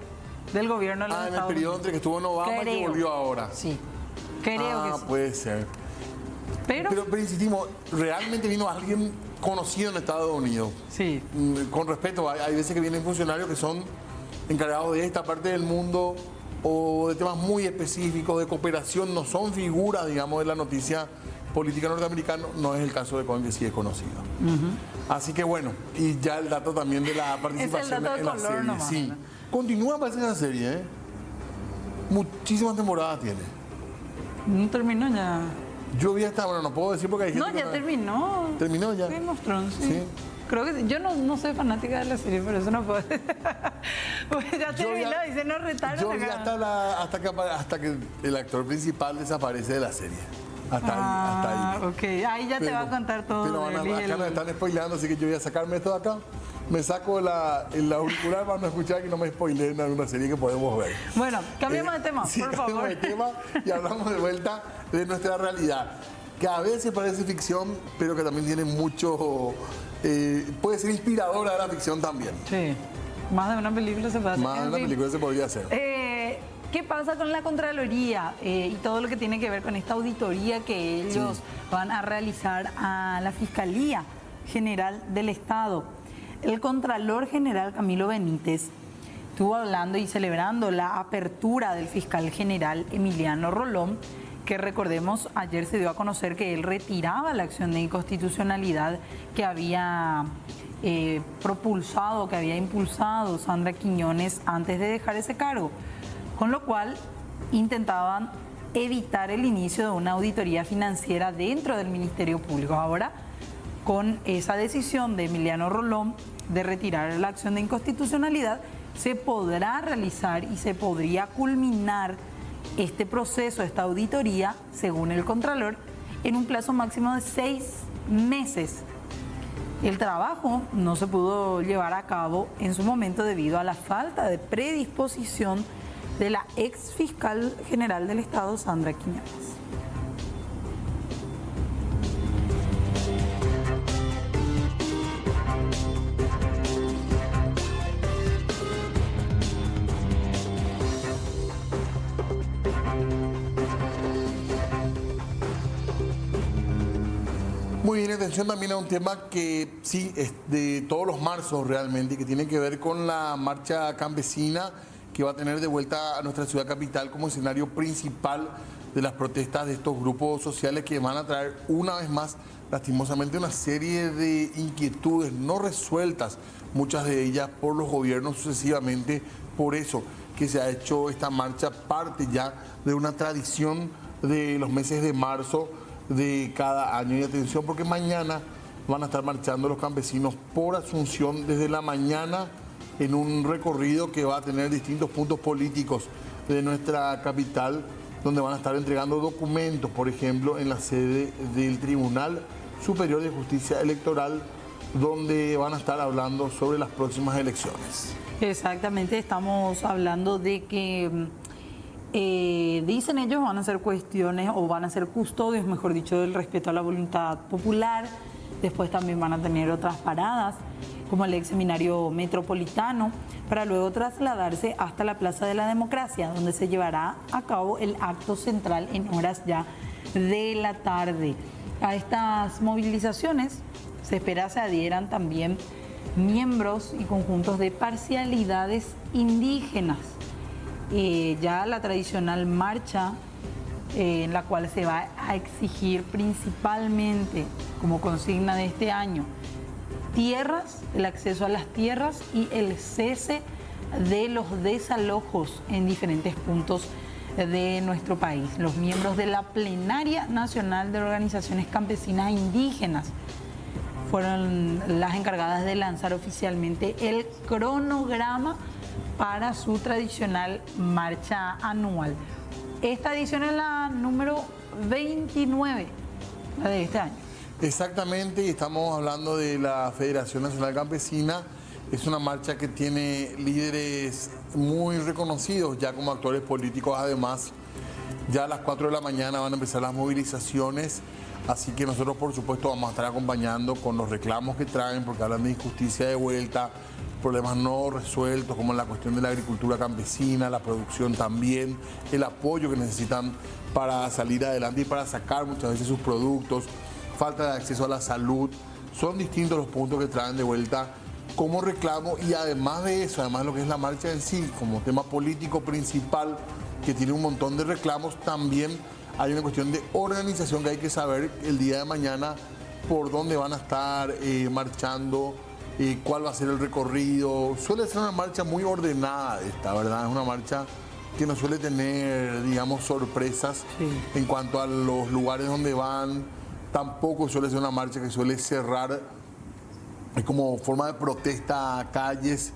del gobierno de los
Ah, en el
Estados
periodo
Unidos.
entre que estuvo en Obama y que
Creo.
volvió ahora.
Sí, creo que sí.
Puede ser.
Pero,
Pero insistimos, realmente vino alguien conocido en Estados Unidos.
sí,
Con respeto, hay veces que vienen funcionarios que son encargados de esta parte del mundo o de temas muy específicos de cooperación, no son figuras, digamos, de la noticia política norteamericana, no es el caso de Cohen, que sí es conocido. Así que bueno, y ya el dato también de la participación
dato de
en la
color
serie.
nomás,
Sí.
¿no?
Continúa, parece, esa serie, ¿eh? Muchísimas temporadas tiene.
no terminó ya.
Yo vi hasta, bueno, no puedo decir porque hay gente
No,
que
ya terminó.
¿Terminó ya?
Game of Thrones, sí.
Sí.
Creo que sí. Yo no soy fanática de la serie, pero eso no puedo. Pues ya
Yo vi
terminó
a-
y se nos retaron
Yo vi
acá.
hasta que el actor principal desaparece de la serie. Hasta ahí.
Ok, ahí ya te va a contar todo.
Pero
de él y
acá
el-
nos están spoileando, así que yo voy a sacarme esto de acá. Me saco el auricular para no escuchar que no me spoileen alguna serie que podemos ver.
Bueno, cambiemos de tema,
Sí,
por
cambiemos
favor.
de tema y hablamos de vuelta de nuestra realidad. Que a veces parece ficción, pero que también tiene mucho... puede ser inspiradora de la ficción también.
Sí, más de una película se puede hacer.
Más de
En
una
fin.
película se podría hacer.
¿Qué pasa con la Contraloría y todo lo que tiene que ver con esta auditoría que ellos van a realizar a la Fiscalía General del Estado? El Contralor General Camilo Benítez estuvo hablando y celebrando la apertura del fiscal general Emiliano Rolón, que recordemos ayer se dio a conocer que él retiraba la acción de inconstitucionalidad que había propulsado, que había impulsado Sandra Quiñones antes de dejar ese cargo, con lo cual intentaban evitar el inicio de una auditoría financiera dentro del Ministerio Público. Ahora, con esa decisión de Emiliano Rolón de retirar la acción de inconstitucionalidad, se podrá realizar y se podría culminar este proceso, esta auditoría, según el Contralor, en un plazo máximo de 6 meses. El trabajo no se pudo llevar a cabo en su momento debido a la falta de predisposición de la ex fiscal general del Estado, Sandra Quiñones.
Muy bien, atención también a un tema que sí, es de todos los marzos realmente, que tiene que ver con la marcha campesina que va a tener de vuelta a nuestra ciudad capital como escenario principal de las protestas de estos grupos sociales que van a traer una vez más, lastimosamente, una serie de inquietudes no resueltas, muchas de ellas por los gobiernos sucesivamente. Por eso que se ha hecho esta marcha parte ya de una tradición de los meses de marzo de cada año. Y atención, porque mañana van a estar marchando los campesinos por Asunción desde la mañana en un recorrido que va a tener distintos puntos políticos de nuestra capital, donde van a estar entregando documentos, por ejemplo, en la sede del Tribunal Superior de Justicia Electoral, donde van a estar hablando sobre las próximas elecciones.
Exactamente, estamos hablando de que dicen ellos van a ser cuestiones o van a ser custodios, mejor dicho, del respeto a la voluntad popular. Después también van a tener otras paradas, como el ex seminario metropolitano, para luego trasladarse hasta la Plaza de la Democracia, donde se llevará a cabo el acto central en horas ya de la tarde. A estas movilizaciones se espera se adhieran también miembros y conjuntos de parcialidades indígenas. Ya la tradicional marcha en la cual se va a exigir principalmente como consigna de este año tierras, el acceso a las tierras y el cese de los desalojos en diferentes puntos de nuestro país. Los miembros de la Plenaria Nacional de Organizaciones Campesinas e Indígenas fueron las encargadas de lanzar oficialmente el cronograma para su tradicional marcha anual. Esta edición es la número 29, la de este año.
Exactamente, y estamos hablando de la Federación Nacional Campesina. Es una marcha que tiene líderes muy reconocidos ya como actores políticos. Además, ya a las 4 de la mañana van a empezar las movilizaciones, así que nosotros por supuesto vamos a estar acompañando con los reclamos que traen, porque hablan de injusticia de vuelta, problemas no resueltos como la cuestión de la agricultura campesina, la producción también, el apoyo que necesitan para salir adelante y para sacar muchas veces sus productos, falta de acceso a la salud. Son distintos los puntos que traen de vuelta como reclamo, y además de eso, además de lo que es la marcha en sí, como tema político principal, que tiene un montón de reclamos, también hay una cuestión de organización que hay que saber el día de mañana por dónde van a estar marchando, cuál va a ser el recorrido. Suele ser una marcha muy ordenada esta, ¿verdad? Es una marcha que no suele tener, digamos, sorpresas en cuanto a los lugares donde van. Tampoco suele ser una marcha que suele cerrar como forma de protesta a calles,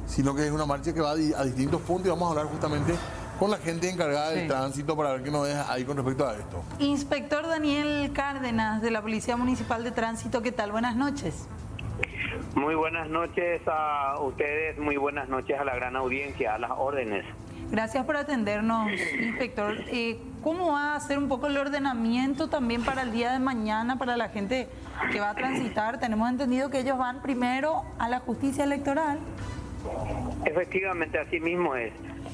sino que es una marcha que va a distintos puntos, y vamos a hablar justamente con la gente encargada del tránsito para ver qué nos deja ahí con respecto a esto.
Inspector Daniel Cárdenas, de la Policía Municipal de Tránsito, ¿qué tal? Buenas noches.
Muy buenas noches a ustedes, muy buenas noches a la gran audiencia, a las órdenes.
Gracias por atendernos, inspector. ¿Cómo va a ser un poco el ordenamiento también para el día de mañana para la gente que va a transitar? Tenemos entendido que ellos van primero a la justicia electoral.
Efectivamente, así mismo es.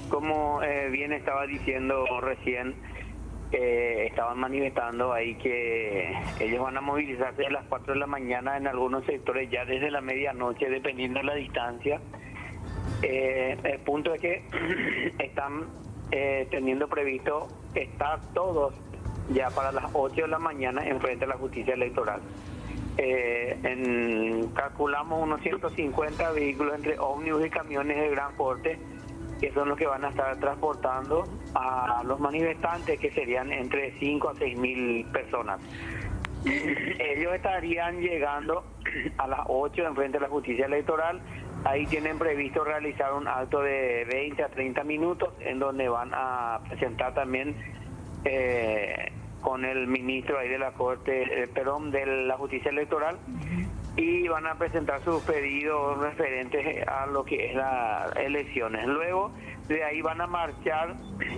Como bien estaba diciendo recién, estaban manifestando ahí que ellos van a movilizarse a las 4 de la mañana en algunos sectores ya desde la medianoche, dependiendo de la distancia. El punto es que están teniendo previsto estar todos ya para las 8 de la mañana enfrente a la justicia electoral. Calculamos unos 150 vehículos entre ómnibus y camiones de gran porte, que son los que van a estar transportando a los manifestantes, que serían entre 5 a 6 mil personas. ellos estarían llegando a las 8 en frente a la justicia electoral. Ahí tienen previsto realizar un acto de 20 a 30 minutos en donde van a presentar también con el ministro ahí de la Corte, de la Justicia Electoral, y van a presentar sus pedidos referentes a lo que es las elecciones. Luego de ahí van a marchar,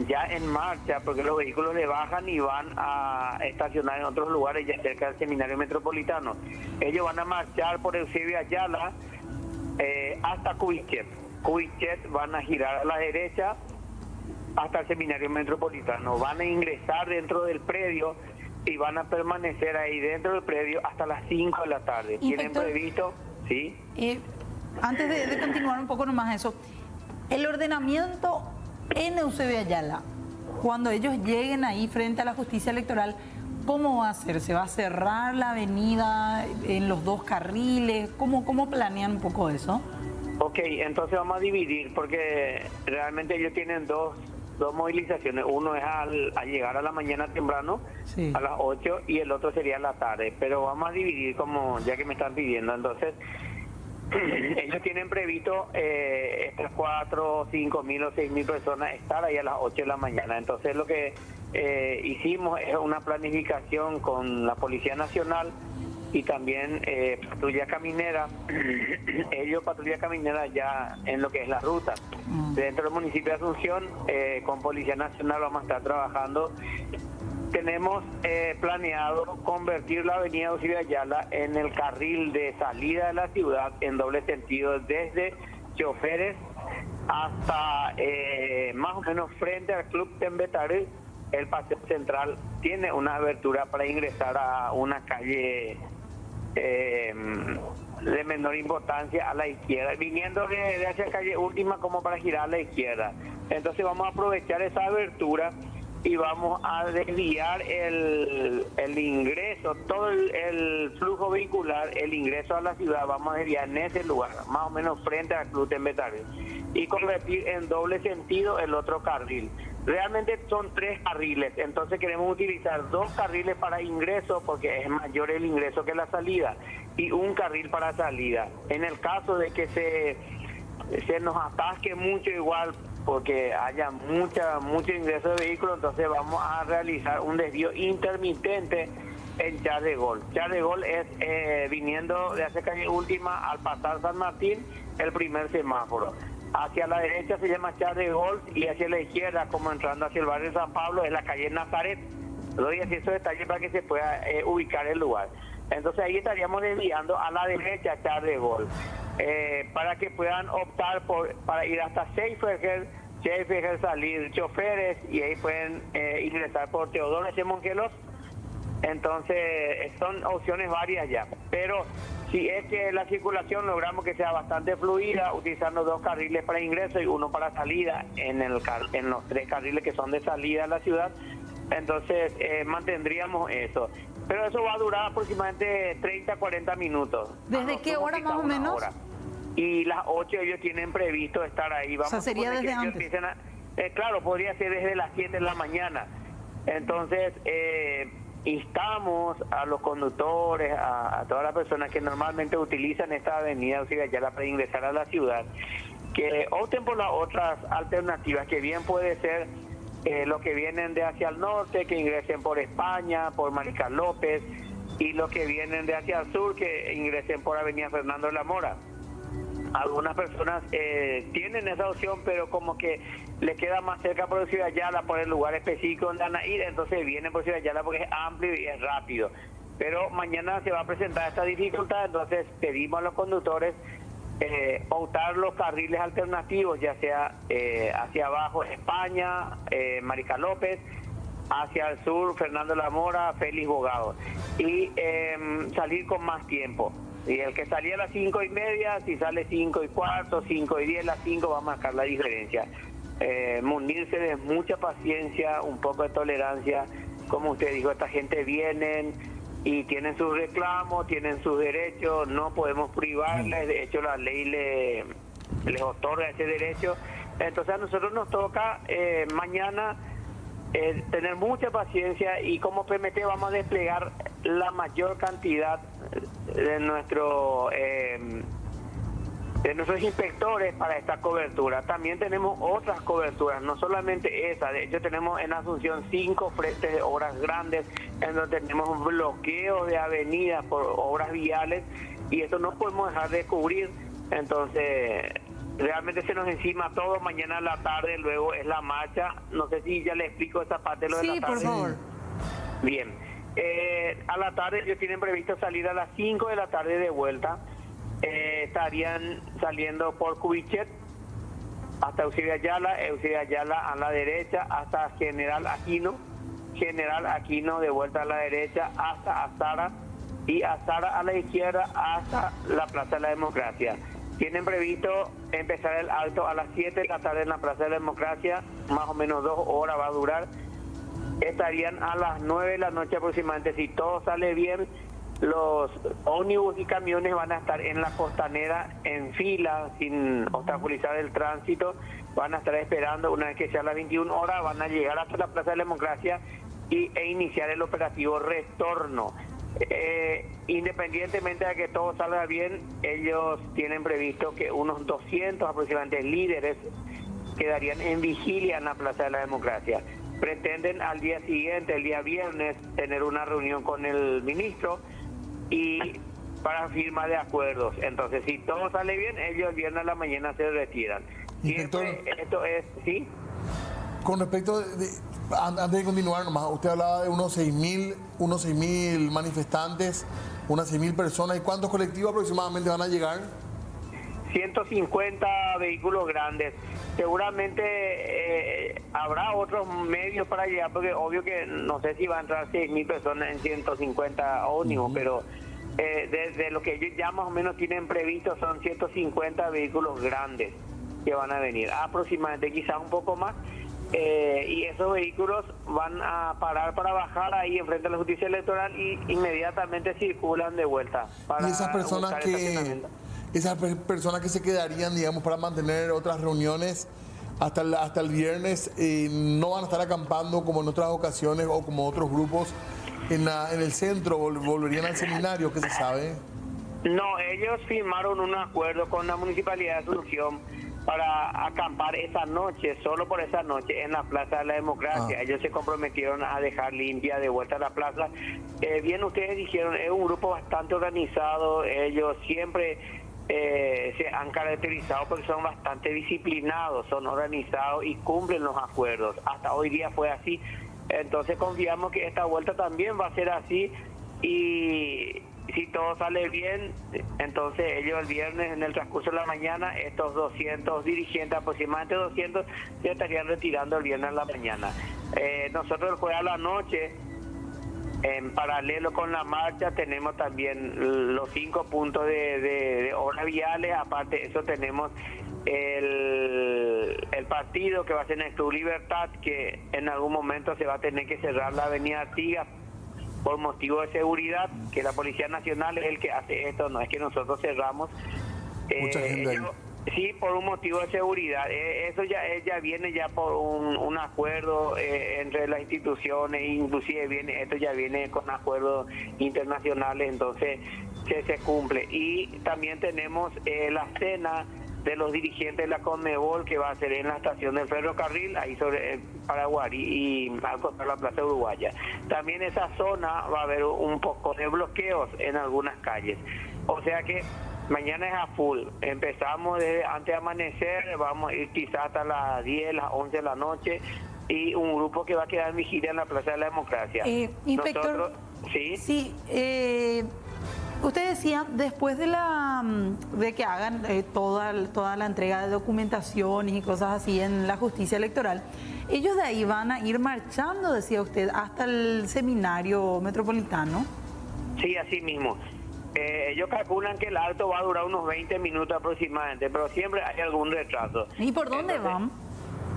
ya en marcha, porque los vehículos le bajan y van a estacionar en otros lugares ya cerca del Seminario Metropolitano. Ellos van a marchar por Eusebio Ayala hasta Cubichet. Cubichet van a girar a la derecha hasta el Seminario Metropolitano. Van a ingresar dentro del predio y van a permanecer ahí dentro del predio hasta las 5 de la tarde. ¿Tienen previsto? Sí.
Antes de continuar un poco nomás eso, el ordenamiento en Eusebio Ayala, cuando ellos lleguen ahí frente a la justicia electoral, ¿cómo va a ser? ¿Se va a cerrar la avenida en los dos carriles? ¿Cómo planean un poco eso?
Ok, entonces vamos a dividir, porque realmente ellos tienen dos movilizaciones. Uno es al llegar a la mañana temprano, sí, a las 8, y el otro sería a la tarde. Pero vamos a dividir, como ya que me están pidiendo. Entonces, ellos tienen previsto estas 4, 5 mil o 6 mil personas estar ahí a las 8 de la mañana. Entonces, lo que hicimos es una planificación con la Policía Nacional y también patrulla caminera. Ellos patrulla caminera ya en lo que es la ruta. Dentro del municipio de Asunción, con Policía Nacional vamos a estar trabajando. Tenemos planeado convertir la avenida Eusebio Ayala en el carril de salida de la ciudad en doble sentido, desde Choferes hasta más o menos frente al Club Tembetarí. El paseo central tiene una abertura para ingresar a una calle de menor importancia a la izquierda, viniendo de hacia calle Última como para girar a la izquierda. Entonces vamos a aprovechar esa abertura y vamos a desviar el ingreso, todo el flujo vehicular, el ingreso a la ciudad, vamos a desviar en ese lugar, más o menos frente al Club Tembetarí, y convertir en doble sentido el otro carril. Realmente son 3 carriles, entonces queremos utilizar 2 carriles para ingreso porque es mayor el ingreso que la salida, y un carril para salida. En el caso de que se nos atasque mucho, igual porque haya mucho ingreso de vehículos, entonces vamos a realizar un desvío intermitente en Char de Gol. Char de Gol es viniendo de hacia calle Última, al pasar San Martín, el primer semáforo. Hacia la derecha se llama Char de Gol y hacia la izquierda, como entrando hacia el barrio de San Pablo, es la calle Nazaret. Doy así esos detalles para que se pueda ubicar el lugar. Entonces ahí estaríamos desviando a la derecha Char de Gol, para que puedan optar para ir hasta Schaeffer, salir Choferes, y ahí pueden ingresar por Teodoro S. Mongelos. Entonces son opciones varias ya, pero si es que la circulación logramos que sea bastante fluida, utilizando 2 carriles para ingreso y 1 para salida en los 3 carriles que son de salida a la ciudad, entonces mantendríamos eso. Pero eso va a durar aproximadamente 30 a 40 minutos.
¿Desde qué hora más o menos?
Hora. Y las 8 ellos tienen previsto estar ahí. Vamos,
o sea, sería desde antes.
Claro, podría ser desde las 7 de la mañana. Entonces, instamos a los conductores, a todas las personas que normalmente utilizan esta avenida Eusebio Ayala para ingresar a la ciudad, que opten por las otras alternativas, que bien puede ser los que vienen de hacia el norte, que ingresen por España, por Maricar López, y los que vienen de hacia el sur, que ingresen por Avenida Fernando de la Mora. Algunas personas tienen esa opción, pero como que le queda más cerca por Eusebio Ayala, por el lugar específico donde van a ir, entonces vienen por Eusebio Ayala porque es amplio y es rápido. Pero mañana se va a presentar esta dificultad, entonces pedimos a los conductores optar los carriles alternativos, ya sea hacia abajo España, Maricar López, hacia el sur Fernando de la Mora, Félix Bogado, y salir con más tiempo. Y el que salía a las 5:30, si sale 5:15, 5:10, las 5 va a marcar la diferencia. Munirse de mucha paciencia, un poco de tolerancia. Como usted dijo, esta gente vienen y tienen sus reclamos, tienen sus derechos, no podemos privarles, de hecho la ley les otorga ese derecho. Entonces a nosotros nos toca mañana tener mucha paciencia, y como PMT vamos a desplegar la mayor cantidad de nuestros inspectores para esta cobertura. También tenemos otras coberturas, no solamente esa. De hecho, tenemos en Asunción 5 frentes de obras grandes, en donde tenemos bloqueos de avenidas por obras viales, y esto no podemos dejar de cubrir. Entonces, realmente se nos encima todo. Mañana a la tarde luego es la marcha. No sé si ya le explico esa parte de lo de la tarde.
Sí, por favor.
Bien. A la tarde ellos tienen previsto salir a las 5 de la tarde de vuelta. Estarían saliendo por Cubichet hasta Eusebio Ayala a la derecha hasta General Aquino de vuelta a la derecha hasta Azara, y Azara a la izquierda hasta la Plaza de la Democracia. Tienen previsto empezar el acto a las 7 de la tarde en la Plaza de la Democracia, más o menos 2 horas va a durar. Estarían a las 9 de la noche aproximadamente, si todo sale bien. Los ómnibus y camiones van a estar en la Costanera en fila, sin obstaculizar el tránsito. Van a estar esperando, una vez que sea las 21 horas, van a llegar hasta la Plaza de la Democracia e iniciar el operativo retorno. Independientemente de que todo salga bien, ellos tienen previsto que unos 200 aproximadamente líderes quedarían en vigilia en la Plaza de la Democracia. Pretenden al día siguiente, el día viernes, tener una reunión con el ministro y para firma de acuerdos. Entonces, si todo sale bien, ellos el viernes a la mañana se retiran.
Inspector,
siempre esto es, ¿sí?
Con respecto antes de continuar nomás, usted hablaba de unos 6.000 manifestantes, unas 6.000 personas. ¿Y cuántos colectivos aproximadamente van a llegar?
150 vehículos grandes. Seguramente habrá otros medios para llegar, porque obvio que no sé si va a entrar 6.000 personas en 150 ómnibus, pero desde lo que ellos ya más o menos tienen previsto son 150 vehículos grandes que van a venir, aproximadamente, quizás un poco más. Y esos vehículos van a parar para bajar ahí enfrente a la justicia electoral y inmediatamente circulan de vuelta. Para
¿Y esas personas que se quedarían, digamos, para mantener otras reuniones hasta el viernes, no van a estar acampando como en otras ocasiones o como otros grupos en el centro, volverían al seminario, ¿qué se sabe?
No, ellos firmaron un acuerdo con la Municipalidad de Asunción para acampar esa noche, solo por esa noche, en la Plaza de la Democracia. Ellos se comprometieron a dejar limpia de vuelta a la plaza. Bien, ustedes dijeron, es un grupo bastante organizado. Ellos siempre se han caracterizado porque son bastante disciplinados, son organizados y cumplen los acuerdos. Hasta hoy día fue así. Entonces confiamos que esta vuelta también va a ser así, y si todo sale bien, entonces ellos el viernes en el transcurso de la mañana, estos 200 dirigentes, aproximadamente 200, se estarían retirando el viernes en la mañana. Nosotros el jueves a la noche, en paralelo con la marcha, tenemos también los 5 puntos de obras viales. Aparte de eso tenemos el partido que va a ser en el Club Libertad, que en algún momento se va a tener que cerrar la avenida Artigas por motivo de seguridad, que la Policía Nacional es el que hace esto, no es que nosotros cerramos.
Mucha gente ahí.
Sí, por un motivo de seguridad. Eso ya viene ya por un acuerdo entre las instituciones, inclusive esto ya viene con acuerdos internacionales, entonces se cumple. Y también tenemos la cena de los dirigentes de la Conmebol, que va a ser en la estación del ferrocarril, ahí sobre Paraguay y al costado de la Plaza Uruguaya. También esa zona va a haber un poco de bloqueos en algunas calles. O sea que mañana es a full. Empezamos desde antes de amanecer, vamos a ir quizás hasta las 10, las 11 de la noche, y un grupo que va a quedar en vigilia en la Plaza de la Democracia.
Inspector,
nosotros, ¿sí?
Usted decía, después de que hagan toda la entrega de documentaciones y cosas así en la justicia electoral, ellos de ahí van a ir marchando, decía usted, hasta el seminario metropolitano.
Sí, así mismo. Ellos calculan que el acto va a durar unos 20 minutos aproximadamente, pero siempre hay algún retraso.
¿Y por dónde van?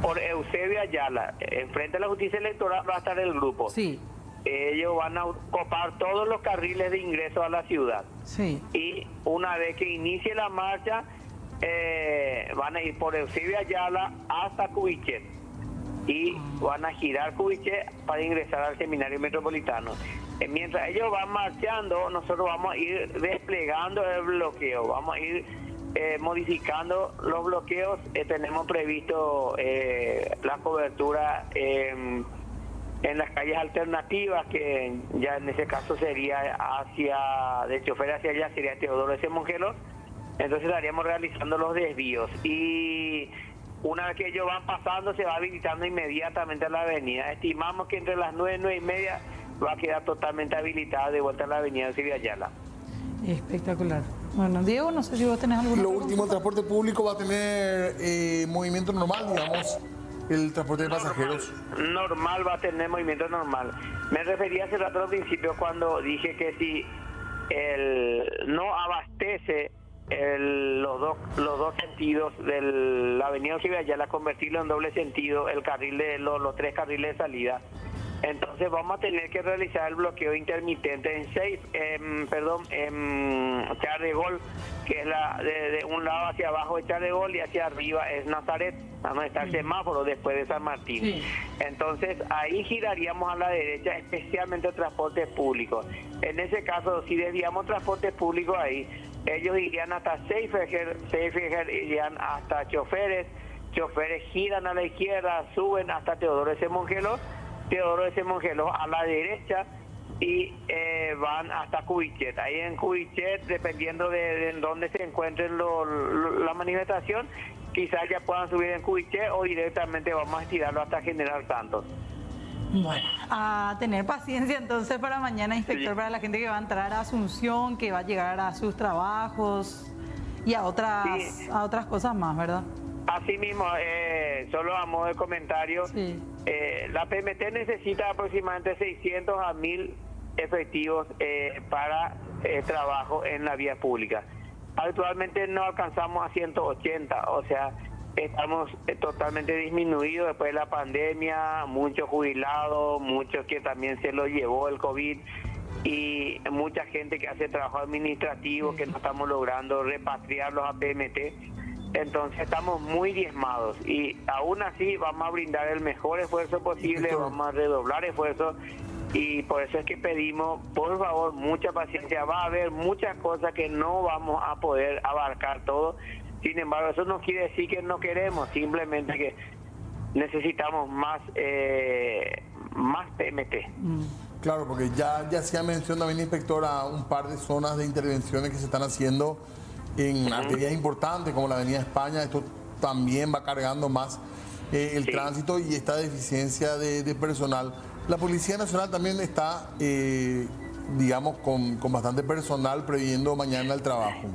Por Eusebio Ayala. Enfrente a la justicia electoral va a estar el grupo.
Sí.
Ellos van a ocupar todos los carriles de ingreso a la ciudad.
Sí.
Y una vez que inicie la marcha, van a ir por Eusebio Ayala hasta Cubichet. y van a girar Cubiché para ingresar al seminario metropolitano. Mientras ellos van marchando, nosotros vamos a ir desplegando el bloqueo, vamos a ir modificando los bloqueos. Tenemos previsto la cobertura en las calles alternativas, que ya en ese caso sería de Chofer hacia allá, sería Teodoro S. Mongelos. Entonces estaríamos realizando los desvíos y una vez que ellos van pasando se va habilitando inmediatamente a la avenida. Estimamos que entre las 9 y 9 y media va a quedar totalmente habilitada de vuelta a la avenida de Silvia Ayala.
Espectacular. Bueno, Diego, no sé si vos tenés alguna
Lo
pregunta.
último, el transporte público va a tener movimiento normal, digamos, el transporte de pasajeros.
Normal, va a tener movimiento normal. Me refería hace rato al principio cuando dije que si no abastece los dos sentidos de la avenida Silvia Ayala, convertirlo en doble sentido, el carril de los 3 carriles de salida. Entonces vamos a tener que realizar el bloqueo intermitente en Char de Gol, que es de un lado hacia abajo de Char de Gol y hacia arriba es Nazaret, donde está el semáforo después de San Martín.
Sí.
Entonces ahí giraríamos a la derecha, especialmente el transporte público. En ese caso, si desviamos transporte público ahí, ellos irían hasta Seiferger irían hasta Choferes giran a la izquierda, suben hasta Teodoro S. Mongelos a la derecha y van hasta Cubichet. Ahí en Cubichet, dependiendo de dónde se encuentren la manifestación, quizás ya puedan subir en Cubichet o directamente vamos a estirarlo hasta General Santos.
Bueno, a tener paciencia entonces para mañana, inspector,
Sí.
para la gente que va a entrar a Asunción, que va a llegar a sus trabajos y a otras cosas más, ¿verdad?
Así mismo, solo a modo de comentario,
Sí.
La PMT necesita aproximadamente 600 a 1000 efectivos para trabajo en la vía pública. Actualmente no alcanzamos a 180, o sea, estamos totalmente disminuidos después de la pandemia, muchos jubilados, muchos que también se lo llevó el COVID y mucha gente que hace trabajo administrativo que no estamos logrando repatriarlos a PMT. Entonces estamos muy diezmados y aún así vamos a brindar el mejor esfuerzo posible, vamos a redoblar esfuerzos y por eso es que pedimos, por favor, mucha paciencia. Va a haber muchas cosas que no vamos a poder abarcar todo. Sin embargo, eso no quiere decir que no queremos, simplemente que necesitamos más PMT.
Claro, porque ya hacía mención también, inspector, a un par de zonas de intervenciones que se están haciendo en arterias importantes como la Avenida España. Esto también va cargando más el tránsito y esta deficiencia de personal. La Policía Nacional también está, digamos, con bastante personal previendo mañana el trabajo.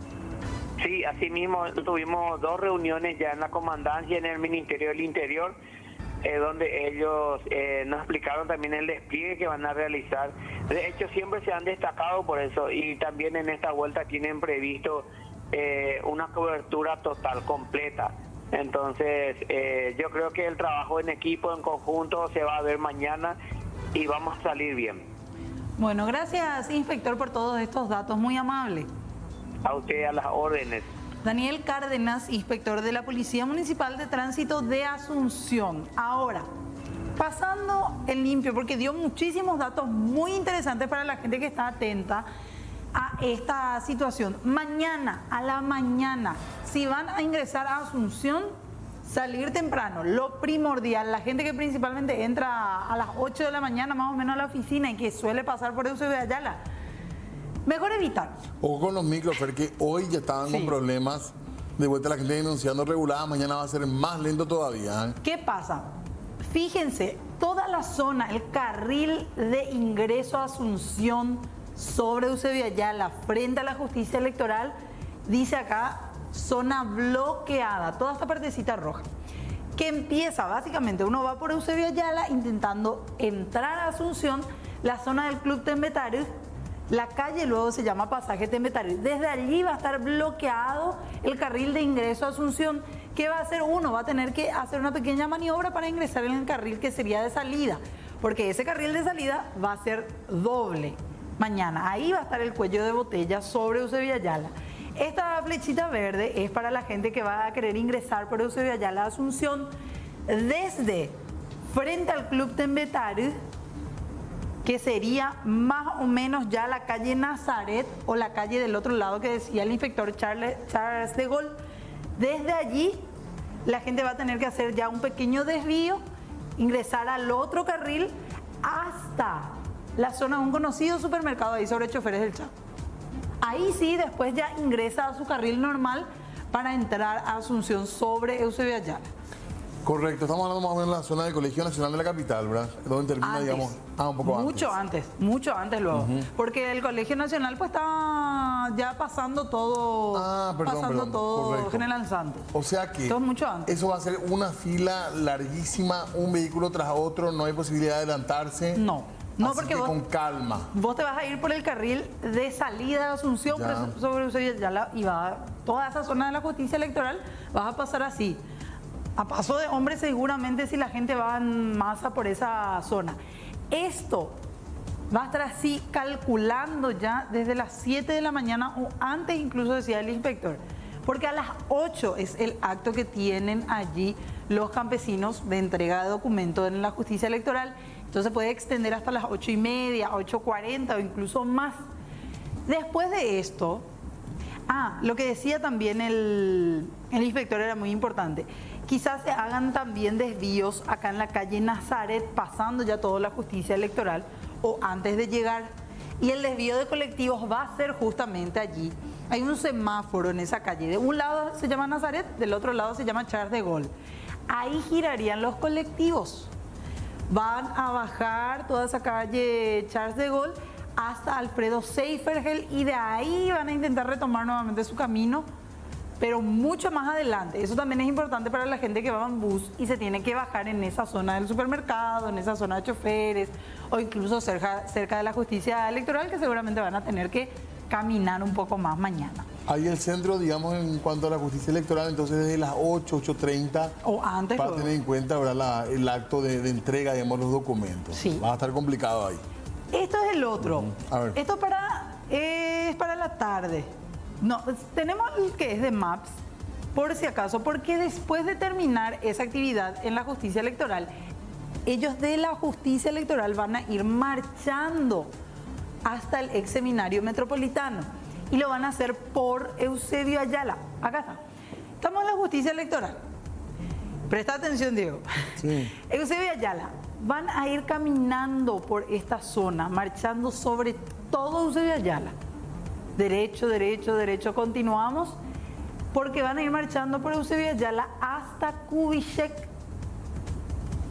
Sí, así mismo tuvimos 2 reuniones ya en la comandancia, en el Ministerio del Interior, donde ellos nos explicaron también el despliegue que van a realizar. De hecho, siempre se han destacado por eso y también en esta vuelta tienen previsto una cobertura total, completa. Entonces, yo creo que el trabajo en equipo, en conjunto, se va a ver mañana y vamos a salir bien.
Bueno, gracias, inspector, por todos estos datos, muy amable.
A usted a las órdenes.
Daniel Cárdenas, inspector de la Policía Municipal de Tránsito de Asunción. Ahora, pasando en limpio, porque dio muchísimos datos muy interesantes para la gente que está atenta a esta situación. Mañana, a la mañana, si van a ingresar a Asunción, salir temprano, lo primordial. La gente que principalmente entra a las 8 de la mañana más o menos a la oficina y que suele pasar por Eusebio Ayala, mejor evitar.
O con los micros, que hoy ya estaban con problemas. De vuelta la gente denunciando regulada, mañana va a ser más lento todavía.
¿Qué pasa? Fíjense, toda la zona, el carril de ingreso a Asunción sobre Eusebio Ayala, frente a la justicia electoral, dice acá, zona bloqueada, toda esta partecita roja, que empieza, básicamente, uno va por Eusebio Ayala intentando entrar a Asunción, la zona del Club Tembetario, la calle luego se llama Pasaje Tembetario. Desde allí va a estar bloqueado el carril de ingreso a Asunción. ¿Qué va a hacer uno? Va a tener que hacer una pequeña maniobra para ingresar en el carril que sería de salida, porque ese carril de salida va a ser doble mañana. Ahí va a estar el cuello de botella sobre Eusebio Ayala. Esta flechita verde es para la gente que va a querer ingresar por Eusebio Ayala a Asunción desde frente al Club Tembetarú, que sería más o menos ya la calle Nazaret o la calle del otro lado que decía el inspector Charles de Gaulle. Desde allí la gente va a tener que hacer ya un pequeño desvío, ingresar al otro carril hasta la zona de un conocido supermercado ahí sobre Choferes del Chaco. Ahí sí, después ya ingresa a su carril normal para entrar a Asunción sobre Eusebio Ayala.
Correcto, estamos hablando más o menos de la zona del Colegio Nacional de la Capital, ¿verdad? Donde termina,
Antes.
digamos, un poco
Mucho antes luego. Porque el Colegio Nacional pues estaba ya pasando todo,
correcto.
General Santos.
O sea que
Todo mucho antes.
eso va a ser una fila larguísima, un vehículo tras otro, no hay posibilidad de adelantarse.
No,
Así
porque
que
vos,
con calma.
vos te vas a ir por el carril de salida de Asunción
Ya.
sobre Eusebio Ayala y va toda esa zona de la justicia electoral, vas a pasar así. A paso de hombre seguramente si la gente va en masa por esa zona. Esto va a estar así calculando ya desde las 7 de la mañana o antes incluso decía el inspector. Porque a las 8 es el acto que tienen allí los campesinos de entrega de documentos en la justicia electoral. Entonces puede extender hasta las 8:30, 8:40 o incluso más. Después de esto, lo que decía también el inspector era muy importante. Quizás se hagan también desvíos acá en la calle Nazaret, pasando ya toda la justicia electoral o antes de llegar. Y el desvío de colectivos va a ser justamente allí. Hay un semáforo en esa calle. De un lado se llama Nazaret, del otro lado se llama Charles de Gaulle. Ahí girarían los colectivos. Van a bajar toda esa calle Charles de Gaulle hasta Alfredo Seifergel y de ahí van a intentar retomar nuevamente su camino, pero mucho más adelante. Eso también es importante para la gente que va en bus y se tiene que bajar en esa zona del supermercado, en esa zona de choferes o incluso cerca de la justicia electoral, que seguramente van a tener que caminar un poco más mañana.
Ahí el centro, digamos, en cuanto a la justicia electoral, entonces desde las 8, 8:30,
o antes,
para tener en cuenta, ¿verdad? El acto de entrega, digamos, los documentos.
Sí.
Va a estar complicado ahí.
Esto es el otro.
A ver.
Esto es para la tarde. No, tenemos el que es de Maps, por si acaso, porque después de terminar esa actividad en la justicia electoral, ellos de la justicia electoral van a ir marchando hasta el ex seminario metropolitano y lo van a hacer por Eusebio Ayala. Acá está. Estamos en la justicia electoral. Presta atención, Diego.
Sí.
Eusebio Ayala. Van a ir caminando por esta zona, marchando sobre todo Eusebio Ayala. Derecho, derecho, derecho. Continuamos porque van a ir marchando por Eusebio Ayala hasta Kubitschek.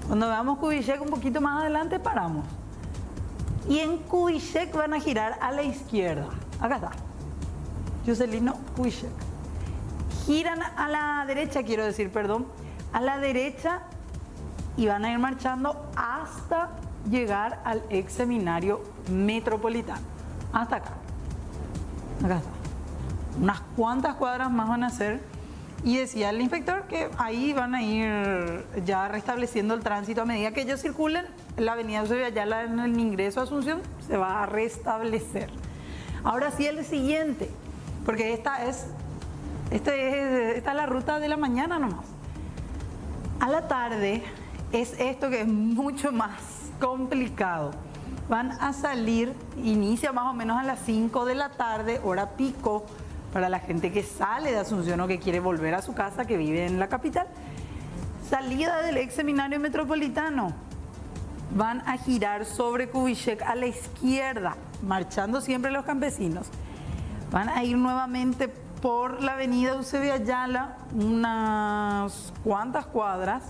Cuando veamos Kubitschek un poquito más adelante paramos. Y en Kubitschek van a girar a la izquierda. Acá está. Jocelino Kubitschek. Giran a la derecha, quiero decir, perdón. A la derecha y van a ir marchando hasta llegar al ex seminario metropolitano. Hasta acá. Acá está. Unas cuantas cuadras más van a hacer. Y decía el inspector que ahí van a ir ya restableciendo el tránsito a medida que ellos circulen. La avenida Eusebio Ayala en el ingreso a Asunción se va a restablecer. Ahora sí el siguiente, porque esta es la ruta de la mañana nomás. A la tarde es esto que es mucho más complicado. Van a salir, inicia más o menos a las 5 de la tarde, hora pico, para la gente que sale de Asunción o que quiere volver a su casa, que vive en la capital. Salida del ex seminario metropolitano. Van a girar sobre Kubitschek a la izquierda, marchando siempre los campesinos. Van a ir nuevamente por la avenida Eusebio Ayala, unas cuantas cuadras.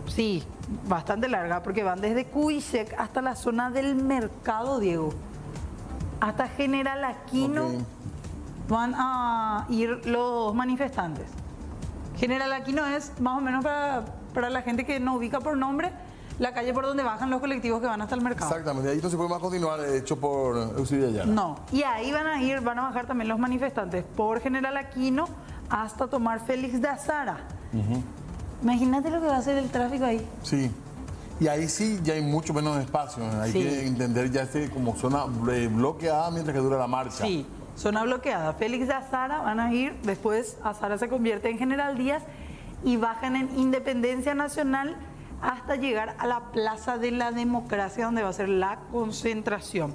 Sí, bastante larga, porque van desde Kubitschek hasta la zona del mercado, Diego. Hasta General Aquino.
Okay.
Van a ir los manifestantes. General Aquino es más o menos para la gente que no ubica por nombre, la calle por donde bajan los colectivos que van hasta el mercado.
Exactamente, ahí no se puede más continuar, hecho por Eusebio Ayala.
No, y ahí van a bajar también los manifestantes por General Aquino hasta tomar Félix de Azara. Imagínate lo que va a ser el tráfico ahí.
Sí. Y ahí sí ya hay mucho menos espacio. Hay
Sí.
que entender ya como zona bloqueada mientras que dura la marcha.
Sí, zona bloqueada. Félix de Azara van a ir, después Azara se convierte en General Díaz y bajan en Independencia Nacional hasta llegar a la Plaza de la Democracia, donde va a ser la concentración.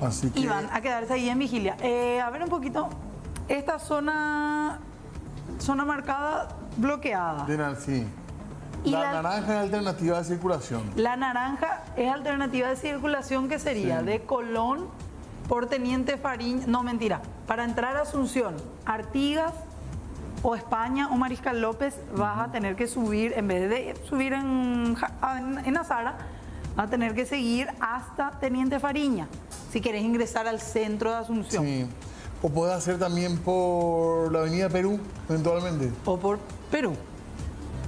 Así que...
Y van a quedarse ahí en vigilia. A ver un poquito, esta zona marcada, bloqueada.
Sí.
Y
la naranja es alternativa de circulación.
La naranja es alternativa de circulación, que sería de Colón por Teniente Fariña, no, mentira, para entrar a Asunción, Artigas o España o Mariscal López, vas a tener que subir, en vez de subir en Azara, vas a tener que seguir hasta Teniente Fariña, si querés ingresar al centro de Asunción.
Sí. O podés hacer también por la Avenida Perú, eventualmente.
O por Perú.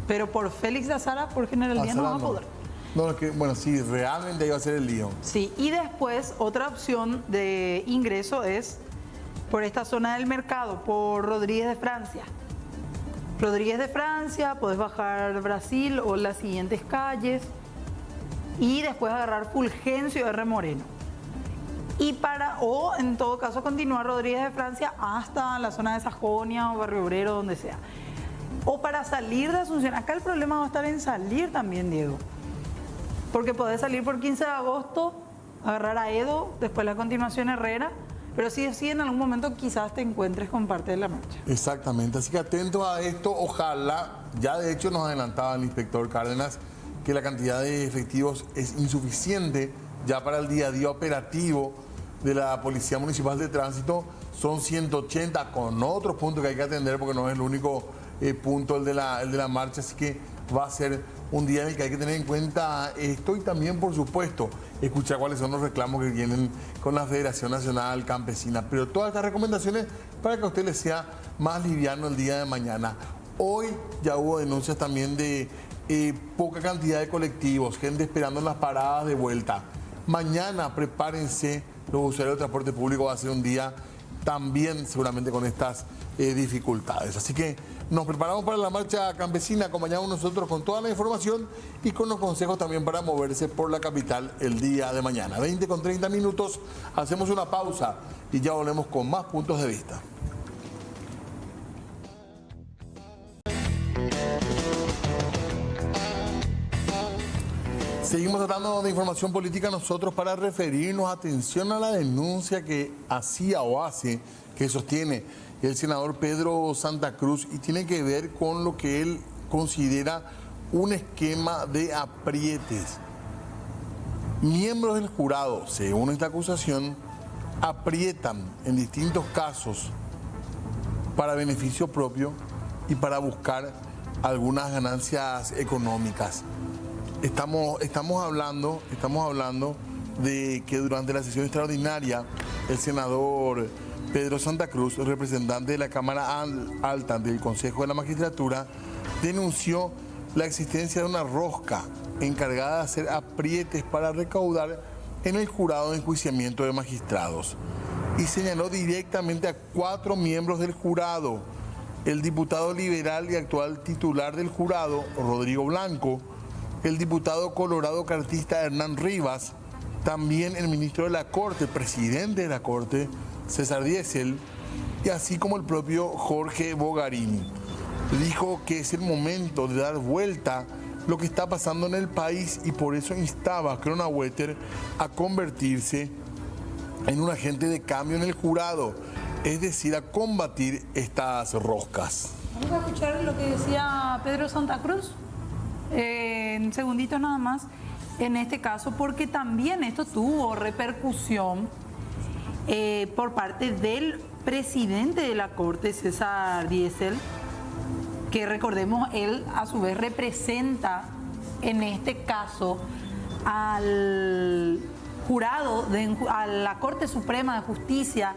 Pero por Félix de Azara, por General Díaz, no vas a poder.
No, es que, bueno, sí, realmente ahí va a ser el lío.
Sí, y después otra opción de ingreso es por esta zona del mercado, por Rodríguez de Francia. Rodríguez de Francia, podés bajar Brasil o las siguientes calles y después agarrar Fulgencio R. Moreno. O en todo caso continuar Rodríguez de Francia hasta la zona de Sajonia o Barrio Obrero, donde sea. O para salir de Asunción. Acá el problema va a estar en salir también, Diego. Porque podés salir por 15 de agosto, agarrar a Edo, después la continuación Herrera, pero sí en algún momento quizás te encuentres con parte de la marcha.
Exactamente, así que atentos a esto, ojalá, ya de hecho nos adelantaba el inspector Cárdenas que la cantidad de efectivos es insuficiente ya para el día a día operativo de la Policía Municipal de Tránsito, son 180 con otros puntos que hay que atender porque no es el único punto el de la marcha, así que va a ser un día en el que hay que tener en cuenta esto y también, por supuesto, escuchar cuáles son los reclamos que vienen con la Federación Nacional Campesina. Pero todas estas recomendaciones para que a usted le sea más liviano el día de mañana. Hoy ya hubo denuncias también de poca cantidad de colectivos, gente esperando en las paradas de vuelta. Mañana prepárense, los usuarios del transporte público, va a ser un día también seguramente con estas dificultades. Así que nos preparamos para la marcha campesina, acompañamos nosotros con toda la información y con los consejos también para moverse por la capital el día de mañana. 20 con 30 minutos, hacemos una pausa y ya volvemos con más puntos de vista. Seguimos tratando de información política nosotros para referirnos, atención a la denuncia que hacía o hace, que sostiene el senador Pedro Santa Cruz y tiene que ver con lo que él considera un esquema de aprietes. Miembros del jurado, según esta acusación, aprietan en distintos casos para beneficio propio y para buscar algunas ganancias económicas. Estamos hablando de que durante la sesión extraordinaria el senador Pedro Santa Cruz, representante de la Cámara Alta del Consejo de la Magistratura, denunció la existencia de una rosca encargada de hacer aprietes para recaudar en el jurado de enjuiciamiento de magistrados y señaló directamente a 4 miembros del jurado: el diputado liberal y actual titular del jurado, Rodrigo Blanco, el diputado colorado cartista Hernán Rivas, también el ministro de la Corte, presidente de la Corte, César Diesel, y así como el propio Jorge Bogarín. Dijo que es el momento de dar vuelta lo que está pasando en el país y por eso instaba a Kronawetter a convertirse en un agente de cambio en el jurado, es decir, a combatir estas roscas.
Vamos a escuchar lo que decía Pedro Santa Cruz en segunditos nada más, en este caso, porque también esto tuvo repercusión por parte del presidente de la Corte, César Diesel, que recordemos, él a su vez representa en este caso al jurado, a la Corte Suprema de Justicia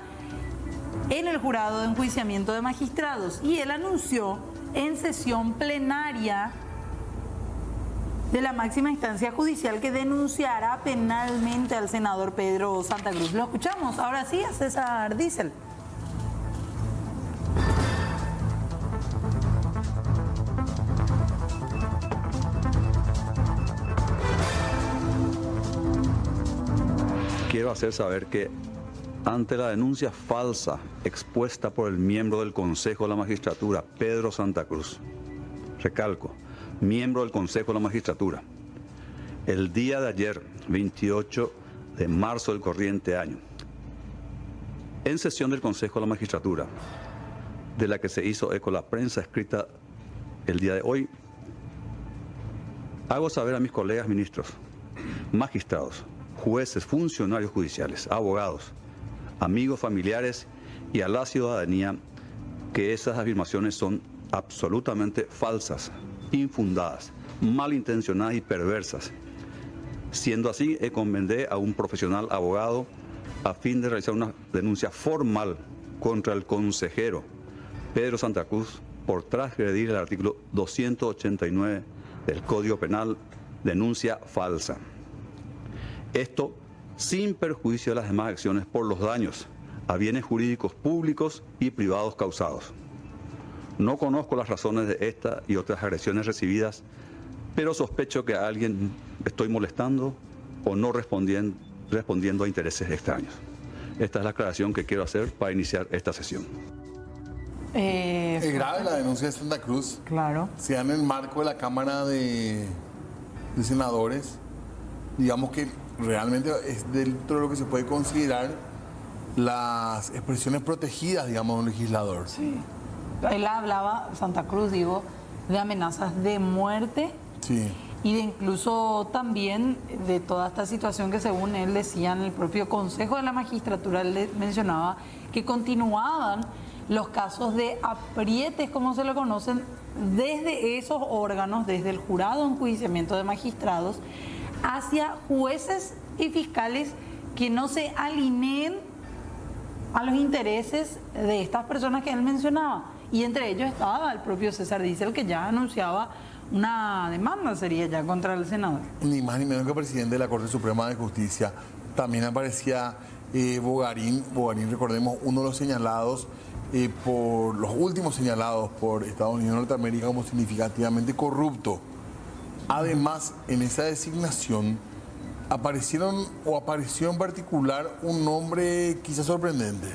en el jurado de enjuiciamiento de magistrados, y él anunció en sesión plenaria de la máxima instancia judicial que denunciará penalmente al senador Pedro Santa Cruz. Lo escuchamos ahora sí a César Diesel.
Quiero hacer saber que ante la denuncia falsa expuesta por el miembro del Consejo de la Magistratura, Pedro Santa Cruz, recalco, miembro del Consejo de la Magistratura, el día de ayer, 28 de marzo del corriente año, en sesión del Consejo de la Magistratura, de la que se hizo eco la prensa escrita el día de hoy, hago saber a mis colegas ministros, magistrados, jueces, funcionarios judiciales, abogados, amigos, familiares y a la ciudadanía que esas afirmaciones son absolutamente falsas, infundadas, malintencionadas y perversas. Siendo así, encomendé a un profesional abogado a fin de realizar una denuncia formal contra el consejero Pedro Santa Cruz por transgredir el artículo 289 del Código Penal, denuncia falsa. Esto sin perjuicio de las demás acciones por los daños a bienes jurídicos públicos y privados causados. No conozco las razones de esta y otras agresiones recibidas, pero sospecho que a alguien estoy molestando o no respondiendo a intereses extraños. Esta es la aclaración que quiero hacer para iniciar esta sesión.
Es grave la denuncia de Santa Cruz.
Claro.
Se da en el marco de la Cámara de Senadores. Digamos que realmente es dentro de lo que se puede considerar las expresiones protegidas, digamos, de un legislador.
Sí. Él hablaba, Santa Cruz, digo, de amenazas de muerte.
Sí.
Y de incluso también de toda esta situación que según él decía en el propio Consejo de la Magistratura, él mencionaba que continuaban los casos de aprietes, como se lo conocen, desde esos órganos, desde el jurado de enjuiciamiento de magistrados, hacia jueces y fiscales que no se alineen a los intereses de estas personas que él mencionaba. Y entre ellos estaba el propio César Diesel, que ya anunciaba una demanda, sería ya, contra el senador.
Ni más ni menos que el presidente de la Corte Suprema de Justicia. También aparecía Bogarín, recordemos, uno de los señalados, por los últimos señalados por Estados Unidos de Norteamérica como significativamente corrupto. Además, en esa designación apareció en particular un nombre quizás sorprendente.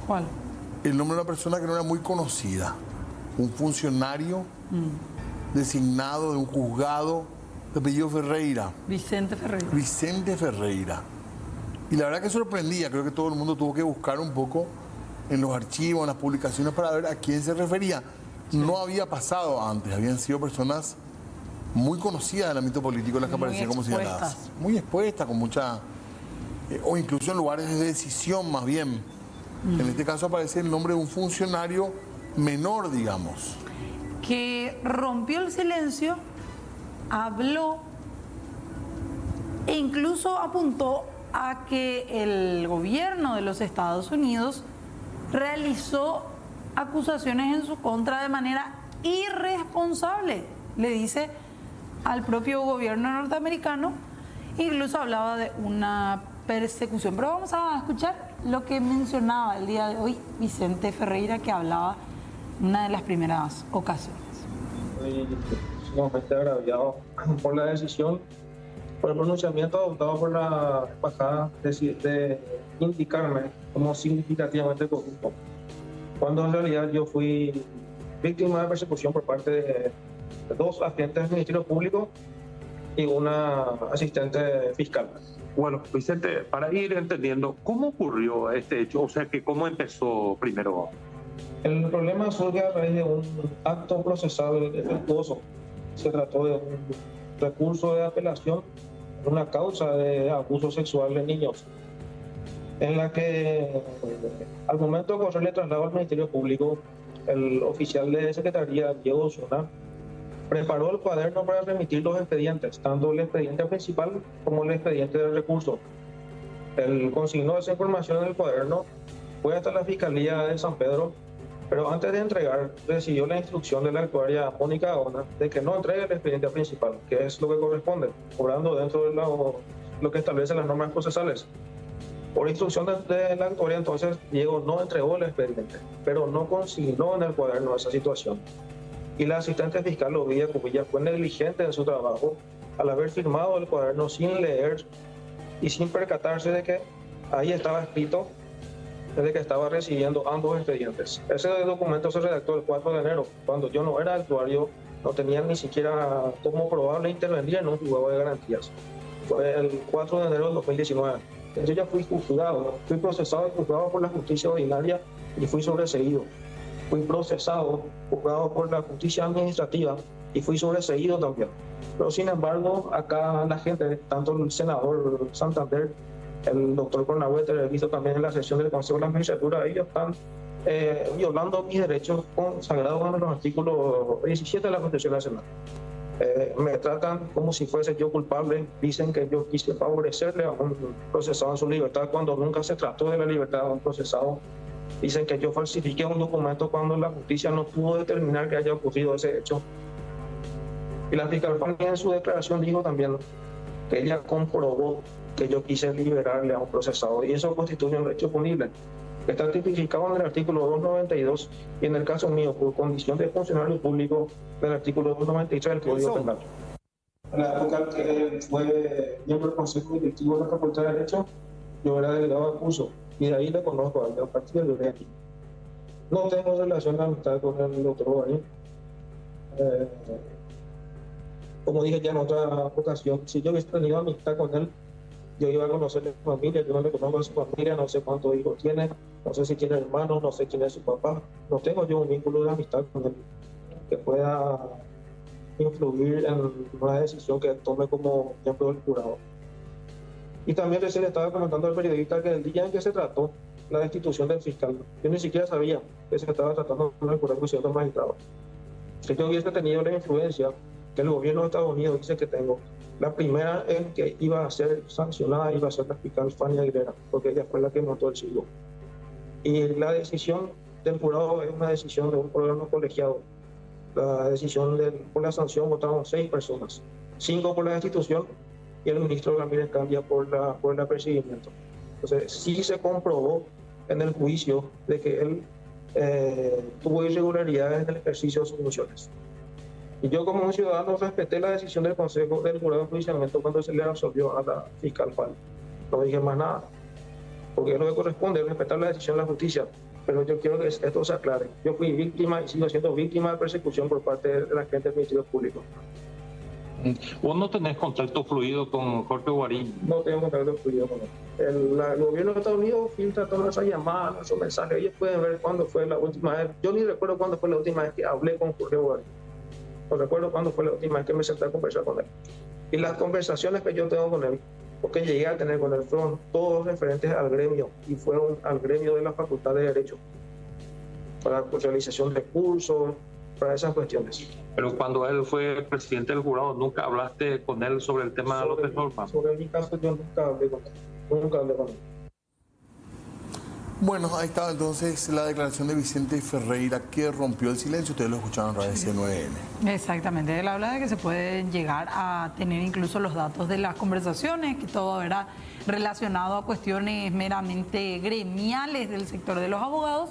¿Cuál?
El nombre de una persona que no era muy conocida, un funcionario designado de un juzgado de apellido Ferreira.
Vicente Ferreira.
Vicente Ferreira. Y la verdad que sorprendía, creo que todo el mundo tuvo que buscar un poco en los archivos, en las publicaciones para ver a quién se refería. Sí. No había pasado antes, habían sido personas muy conocidas del ámbito político las que aparecían como señaladas. Muy expuestas, con mucha... o incluso en lugares de decisión más bien. En este caso aparece el nombre de un funcionario menor, digamos.
Que rompió el silencio, habló e incluso apuntó a que el gobierno de los Estados Unidos realizó acusaciones en su contra de manera irresponsable, le dice al propio gobierno norteamericano, incluso hablaba de una persecución. Pero vamos a escuchar lo que mencionaba el día de hoy Vicente Ferreira, que hablaba en una de las primeras ocasiones.
Estoy sumamente agraviado por la decisión, por el pronunciamiento adoptado por la embajada de indicarme como significativamente corrupto, cuando en realidad yo fui víctima de persecución por parte de dos agentes del Ministerio Público y una asistente fiscal.
Bueno, Vicente, para ir entendiendo, ¿cómo ocurrió este hecho? O sea, que ¿cómo empezó primero?
El problema surge a raíz de un acto procesal defectuoso. Se trató de un recurso de apelación en una causa de abuso sexual de niños, en la que al momento de correrle traslado al Ministerio Público, el oficial de Secretaría, Diego Osuna, preparó el cuaderno para remitir los expedientes, tanto el expediente principal como el expediente de recurso. Él consignó esa información en el cuaderno, fue hasta la Fiscalía de San Pedro, pero antes de entregar recibió la instrucción de la actuaria Mónica Gaona de que no entregue el expediente principal, que es lo que corresponde, obrando dentro de lo que establecen las normas procesales. Por instrucción de la actuaria, entonces, Diego no entregó el expediente, pero no consignó en el cuaderno esa situación. Y la asistente fiscal, Ovidia Cubilla, fue negligente en su trabajo al haber firmado el cuaderno sin leer y sin percatarse de que ahí estaba escrito desde que estaba recibiendo ambos expedientes. Ese documento se redactó el 4 de enero, cuando yo no era actuario no tenían ni siquiera como probable intervenir en un juzgado de garantías. Fue el 4 de enero de 2019. Yo ya fui juzgado, fui procesado y juzgado por la justicia ordinaria y fui sobreseído. Fui procesado, juzgado por la justicia administrativa y fui sobreseído también. Pero sin embargo, acá la gente, tanto el senador Santander, el doctor Cornahueter, he visto también en la sesión del Consejo de la Magistratura, ellos están violando mis derechos consagrados en los artículos 17 de la Constitución Nacional. Me tratan como si fuese yo culpable, dicen que yo quise favorecerle a un procesado en su libertad cuando nunca se trató de la libertad de un procesado. Dicen que yo falsifiqué un documento cuando la justicia no pudo determinar que haya ocurrido ese hecho. Y la fiscal Fanny en su declaración dijo también que ella comprobó que yo quise liberarle a un procesado y eso constituye un hecho punible. Está tipificado en el artículo 292 y en el caso mío por condición de funcionario público del artículo 293 del Código Penal. En la época que fue miembro del Consejo Directivo de la Facultad de Derecho, yo era delegado de curso y de ahí le conozco a partir de aquí. No tengo relación de amistad con el doctor Guarín. Como dije ya en otra ocasión, si yo hubiese tenido amistad con él, yo iba a conocerle a su familia, yo no le conozco a su familia, no sé cuántos hijos tiene, no sé si tiene hermanos, no sé quién es su papá. No tengo yo un vínculo de amistad con él que pueda influir en una decisión que tome como miembro del jurado. Y también recién estaba comentando al periodista que el día en que se trató la destitución del fiscal, yo ni siquiera sabía que se estaba tratando con el jurado de los magistrados. Si yo hubiese tenido la influencia que el gobierno de Estados Unidos dice que tengo, la primera en que iba a ser sancionada iba a ser la fiscal Fanny Aguilera, porque ella fue la que montó el siglo. Y la decisión del jurado es una decisión de un órgano colegiado. La decisión por la sanción votaron 6 personas, 5 por la destitución y el ministro Ramírez Cambia por el apercibimiento. Entonces, sí se comprobó en el juicio de que él tuvo irregularidades en el ejercicio de sus funciones. Y yo como un ciudadano respeté la decisión del Consejo del Jurado de Enjuiciamiento cuando se le absolvió a la fiscal Fanny. No dije más nada, porque es lo que corresponde, es respetar la decisión de la justicia. Pero yo quiero que esto se aclare. Yo fui víctima y sigo siendo víctima de persecución por parte de la gente del Ministerio Público.
¿Vos no tenés contacto fluido con Jorge Guarín?
No tengo contacto fluido con él. El gobierno de Estados Unidos filtra todas esas llamadas, esos mensajes. Ellos pueden ver cuándo fue la última vez. Yo ni recuerdo cuándo fue la última vez que hablé con Jorge Guarín. No recuerdo cuándo fue la última vez que me senté a conversar con él. Y las conversaciones que yo tengo con él, porque llegué a tener con él, fueron todos referentes al gremio y fueron al gremio de la Facultad de Derecho para la realización de cursos, para esas cuestiones.
Pero cuando él fue presidente del jurado, ¿nunca hablaste con él sobre el tema de López Norman?
Sobre mi caso yo nunca hablé con él. Nunca hablé con él.
Bueno, ahí estaba entonces la declaración de Vicente Ferreira que rompió el silencio. Ustedes lo escucharon en Radio C9N.
Exactamente. Él habla de que se puede llegar a tener incluso los datos de las conversaciones, que todo era relacionado a cuestiones meramente gremiales del sector de los abogados.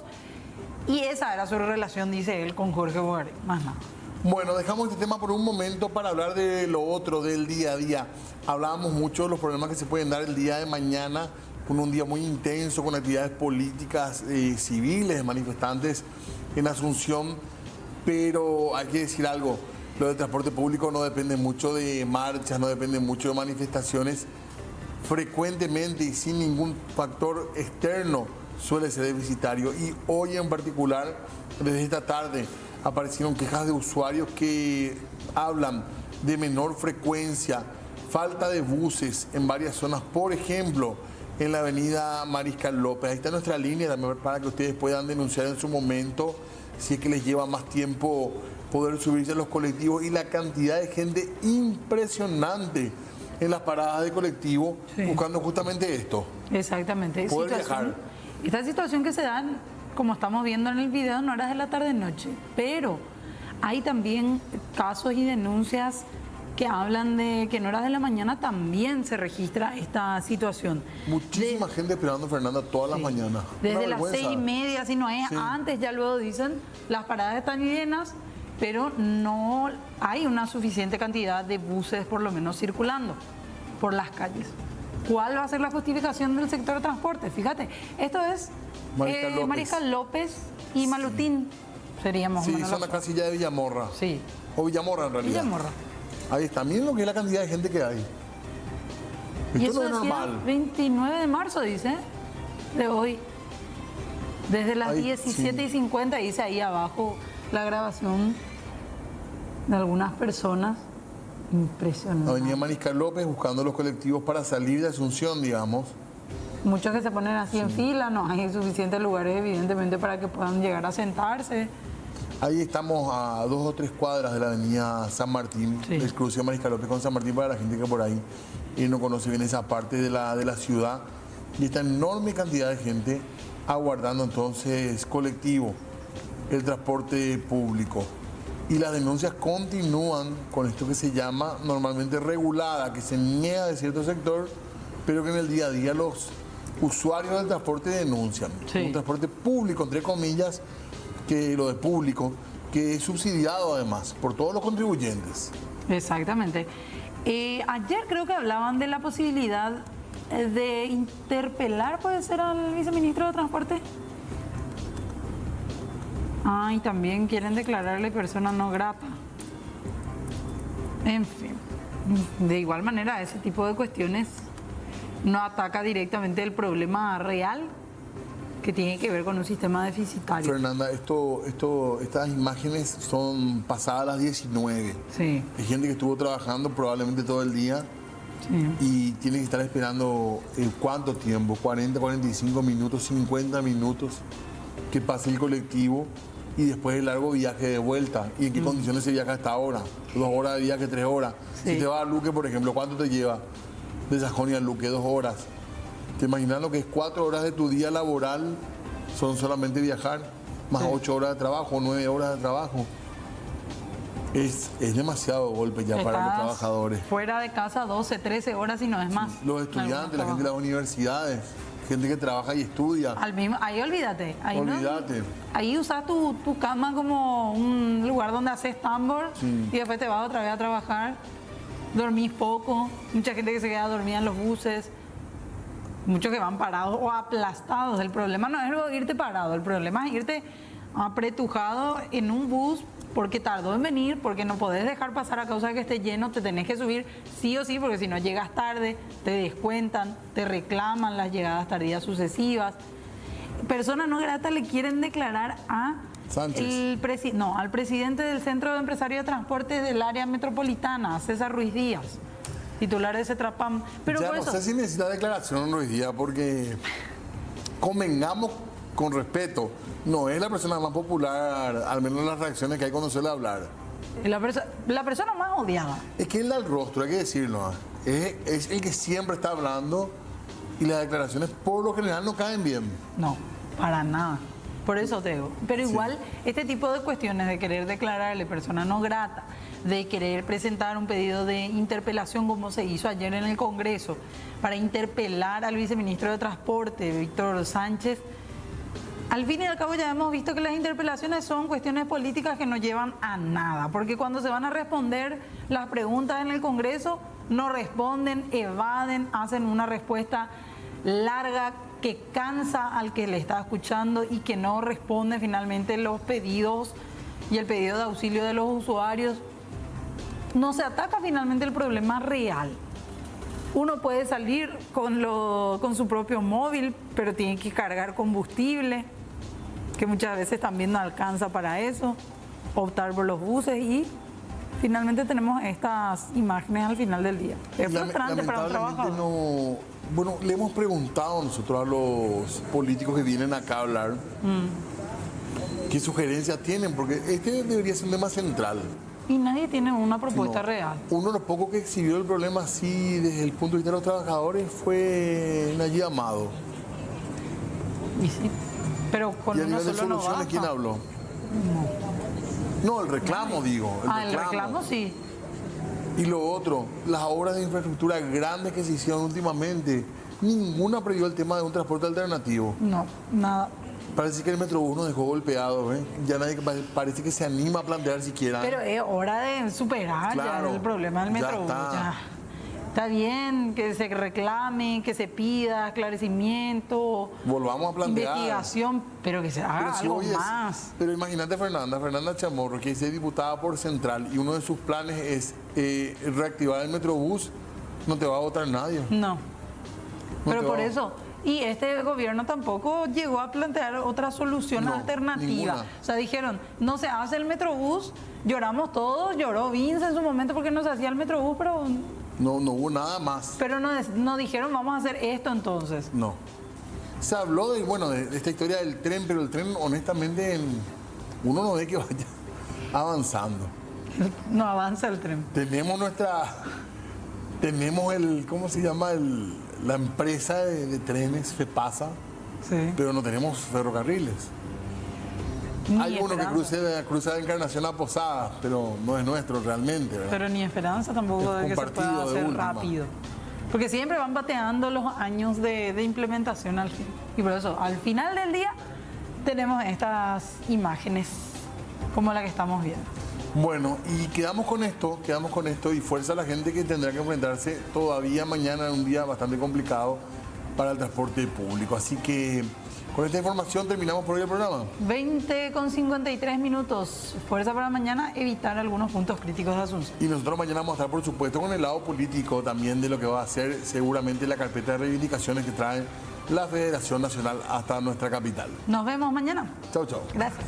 Y esa era su relación, dice él, con Jorge Guarín. Más nada.
Bueno, dejamos este tema por un momento para hablar de lo otro, del día a día. Hablábamos mucho de los problemas que se pueden dar el día de mañana, con un día muy intenso, con actividades políticas, civiles, manifestantes en Asunción, pero hay que decir algo, lo del transporte público no depende mucho de marchas, no depende mucho de manifestaciones, frecuentemente y sin ningún factor externo suele ser deficitario, y hoy en particular, desde esta tarde, aparecieron quejas de usuarios que hablan de menor frecuencia, falta de buses en varias zonas, por ejemplo, en la avenida Mariscal López. Ahí está nuestra línea también para que ustedes puedan denunciar en su momento si es que les lleva más tiempo poder subirse a los colectivos, y la cantidad de gente impresionante en las paradas de colectivo, sí, buscando justamente esto.
Exactamente.
Poder viajar.
Esta situación que se da, como estamos viendo en el video, en horas de la tarde-noche, pero hay también casos y denuncias que hablan de que en horas de la mañana también se registra esta situación.
Muchísima gente esperando, Fernanda, todas las mañanas.
Desde las 6:30, si no es antes, ya luego dicen, las paradas están llenas, pero no hay una suficiente cantidad de buses, por lo menos, circulando por las calles. ¿Cuál va a ser la justificación del sector de transporte? Fíjate, esto es Mariscal López y Malutín. Seríamos.
Sí, son la casilla de Villamorra.
Sí.
O Villamorra en realidad.
Villamorra.
Ahí está, miren lo que es la cantidad de gente que hay.
Y
Esto
eso
no es
decía
normal.
29 de marzo, dice, de hoy. Desde las
Ay,
17:50 dice ahí abajo la grabación de algunas personas. Impresionante.
Avenida Mariscal López buscando los colectivos para salir de Asunción, digamos.
Muchos que se ponen así en fila, no hay suficientes lugares evidentemente para que puedan llegar a sentarse.
Ahí estamos a 2 o 3 cuadras de la avenida San Martín, el cruce de Mariscal López con San Martín para la gente que por ahí no conoce bien esa parte de la ciudad. Y esta enorme cantidad de gente aguardando entonces colectivo, el transporte público. Y las denuncias continúan con esto que se llama normalmente regulada, que se niega de cierto sector, pero que en el día a día los usuarios del transporte denuncian. Un transporte público, entre comillas, que lo de público, que es subsidiado además por todos los contribuyentes.
Exactamente. Ayer creo que hablaban de la posibilidad de interpelar, puede ser, al viceministro de Transporte. Y también quieren declararle persona no grata. En fin, de igual manera, ese tipo de cuestiones no ataca directamente el problema real que tiene que ver con un sistema deficitario.
Fernanda, estas imágenes son pasadas las 19.
Sí.
Hay gente que estuvo trabajando probablemente todo el día y tiene que estar esperando ¿cuánto tiempo? 40, 45 minutos, 50 minutos que pase el colectivo y después el largo viaje de vuelta. ¿Y en qué condiciones se viaja hasta ahora? 2 horas de viaje, 3 horas. Si te vas a Luque, por ejemplo, ¿cuánto te lleva de Sajonia a Luque? 2 horas. ¿Te imaginas lo que es 4 horas de tu día laboral? Son solamente viajar, más 8 horas de trabajo, 9 horas de trabajo. Es demasiado golpe ya para los trabajadores.
Fuera de casa 12, 13 horas y no es más.
Los estudiantes, la gente de las universidades, gente que trabaja y estudia.
Ahí olvídate. Ahí
olvídate.
No, ahí usas tu cama como un lugar donde haces tambor y después te vas otra vez a trabajar. Dormís poco. Mucha gente que se queda dormida en los buses. Muchos que van parados o aplastados. El problema no es irte parado, el problema es irte apretujado en un bus porque tardó en venir, porque no podés dejar pasar a causa de que esté lleno, te tenés que subir sí o sí, porque si no llegas tarde, te descuentan, te reclaman las llegadas tardías sucesivas. Personas no gratas le quieren declarar a al presidente del Centro de Empresarios de Transporte del área metropolitana, César Ruiz Díaz, titular de CETRAPAM. Pero
ya
por
no
eso,
sé si necesita declaración Ruiz Díaz, porque convengamos con respeto, no es la persona más popular, al menos en las reacciones que hay cuando suele hablar.
La persona más odiada.
Es que él da el rostro, hay que decirlo. Es el que siempre está hablando y las declaraciones por lo general no caen bien.
No, para nada. Por eso te digo. Pero igual, este tipo de cuestiones de querer declararle persona no grata, de querer presentar un pedido de interpelación como se hizo ayer en el Congreso, para interpelar al viceministro de Transporte, Víctor Sánchez, al fin y al cabo ya hemos visto que las interpelaciones son cuestiones políticas que no llevan a nada, porque cuando se van a responder las preguntas en el Congreso, no responden, evaden, hacen una respuesta larga que cansa al que le está escuchando y que no responde finalmente los pedidos y el pedido de auxilio de los usuarios. No se ataca finalmente el problema real. Uno puede salir con su propio móvil, pero tiene que cargar combustible, que muchas veces también no alcanza para eso, optar por los buses y finalmente tenemos estas imágenes al final del día. Es frustrante para un trabajador.
Bueno, le hemos preguntado nosotros a los políticos que vienen acá a hablar qué sugerencias tienen, porque este debería ser un tema central.
Y nadie tiene una propuesta real.
Uno de los pocos que exhibió el problema así desde el punto de vista de los trabajadores fue Nayib Amado.
Y sí, pero con
¿Y a
uno
nivel de
solo no
soluciones
basta?
quién habló? No, el reclamo, digo.
El reclamo sí.
Y lo otro, las obras de infraestructura grandes que se hicieron últimamente, ninguna previó el tema de un transporte alternativo.
No, nada.
Parece que el Metrobús nos dejó golpeados, ¿eh? Ya nadie parece que se anima a plantear siquiera.
Pero es hora de superar ya el problema del Metrobús. Está bien que se reclame, que se pida esclarecimiento,
Volvamos a plantear.
investigación, pero que se haga
Pero si
algo
hoy es-
más.
pero imagínate Fernanda Chamorro, que es diputada por Central y uno de sus planes es reactivar el Metrobús, no te va a votar nadie.
No. Pero
te
por
va.
eso, y este gobierno tampoco llegó a plantear otra solución
No,
alternativa.
ninguna.
O sea, dijeron, no se hace el Metrobús, lloramos todos, lloró Vince en su momento porque no se hacía el Metrobús,
No hubo nada más.
pero no dijeron, vamos a hacer esto entonces.
No. Se habló de esta historia del tren, pero el tren, honestamente, uno no ve que vaya avanzando.
No avanza el tren.
Tenemos ¿cómo se llama? La empresa de trenes, FEPASA,
Sí.
pero no tenemos ferrocarriles.
Ni
Hay uno que
Esperanza.
cruza de Encarnación a Posada, pero no es nuestro realmente, ¿verdad?
Pero ni esperanza tampoco
Es
de que se
compartido
pueda
de
hacer
última.
rápido. Porque siempre van bateando los años de implementación al fin. Y por eso, al final del día, tenemos estas imágenes como la que estamos viendo.
Bueno, y quedamos con esto y fuerza a la gente que tendrá que enfrentarse todavía mañana en un día bastante complicado para el transporte público. Así que con esta información terminamos por hoy el programa.
20:53. Fuerza para mañana, evitar algunos puntos críticos de Asunción.
Y nosotros mañana vamos a estar, por supuesto, con el lado político también de lo que va a ser seguramente la carpeta de reivindicaciones que trae la Federación Nacional hasta nuestra capital.
Nos vemos mañana.
Chau, chau.
Gracias.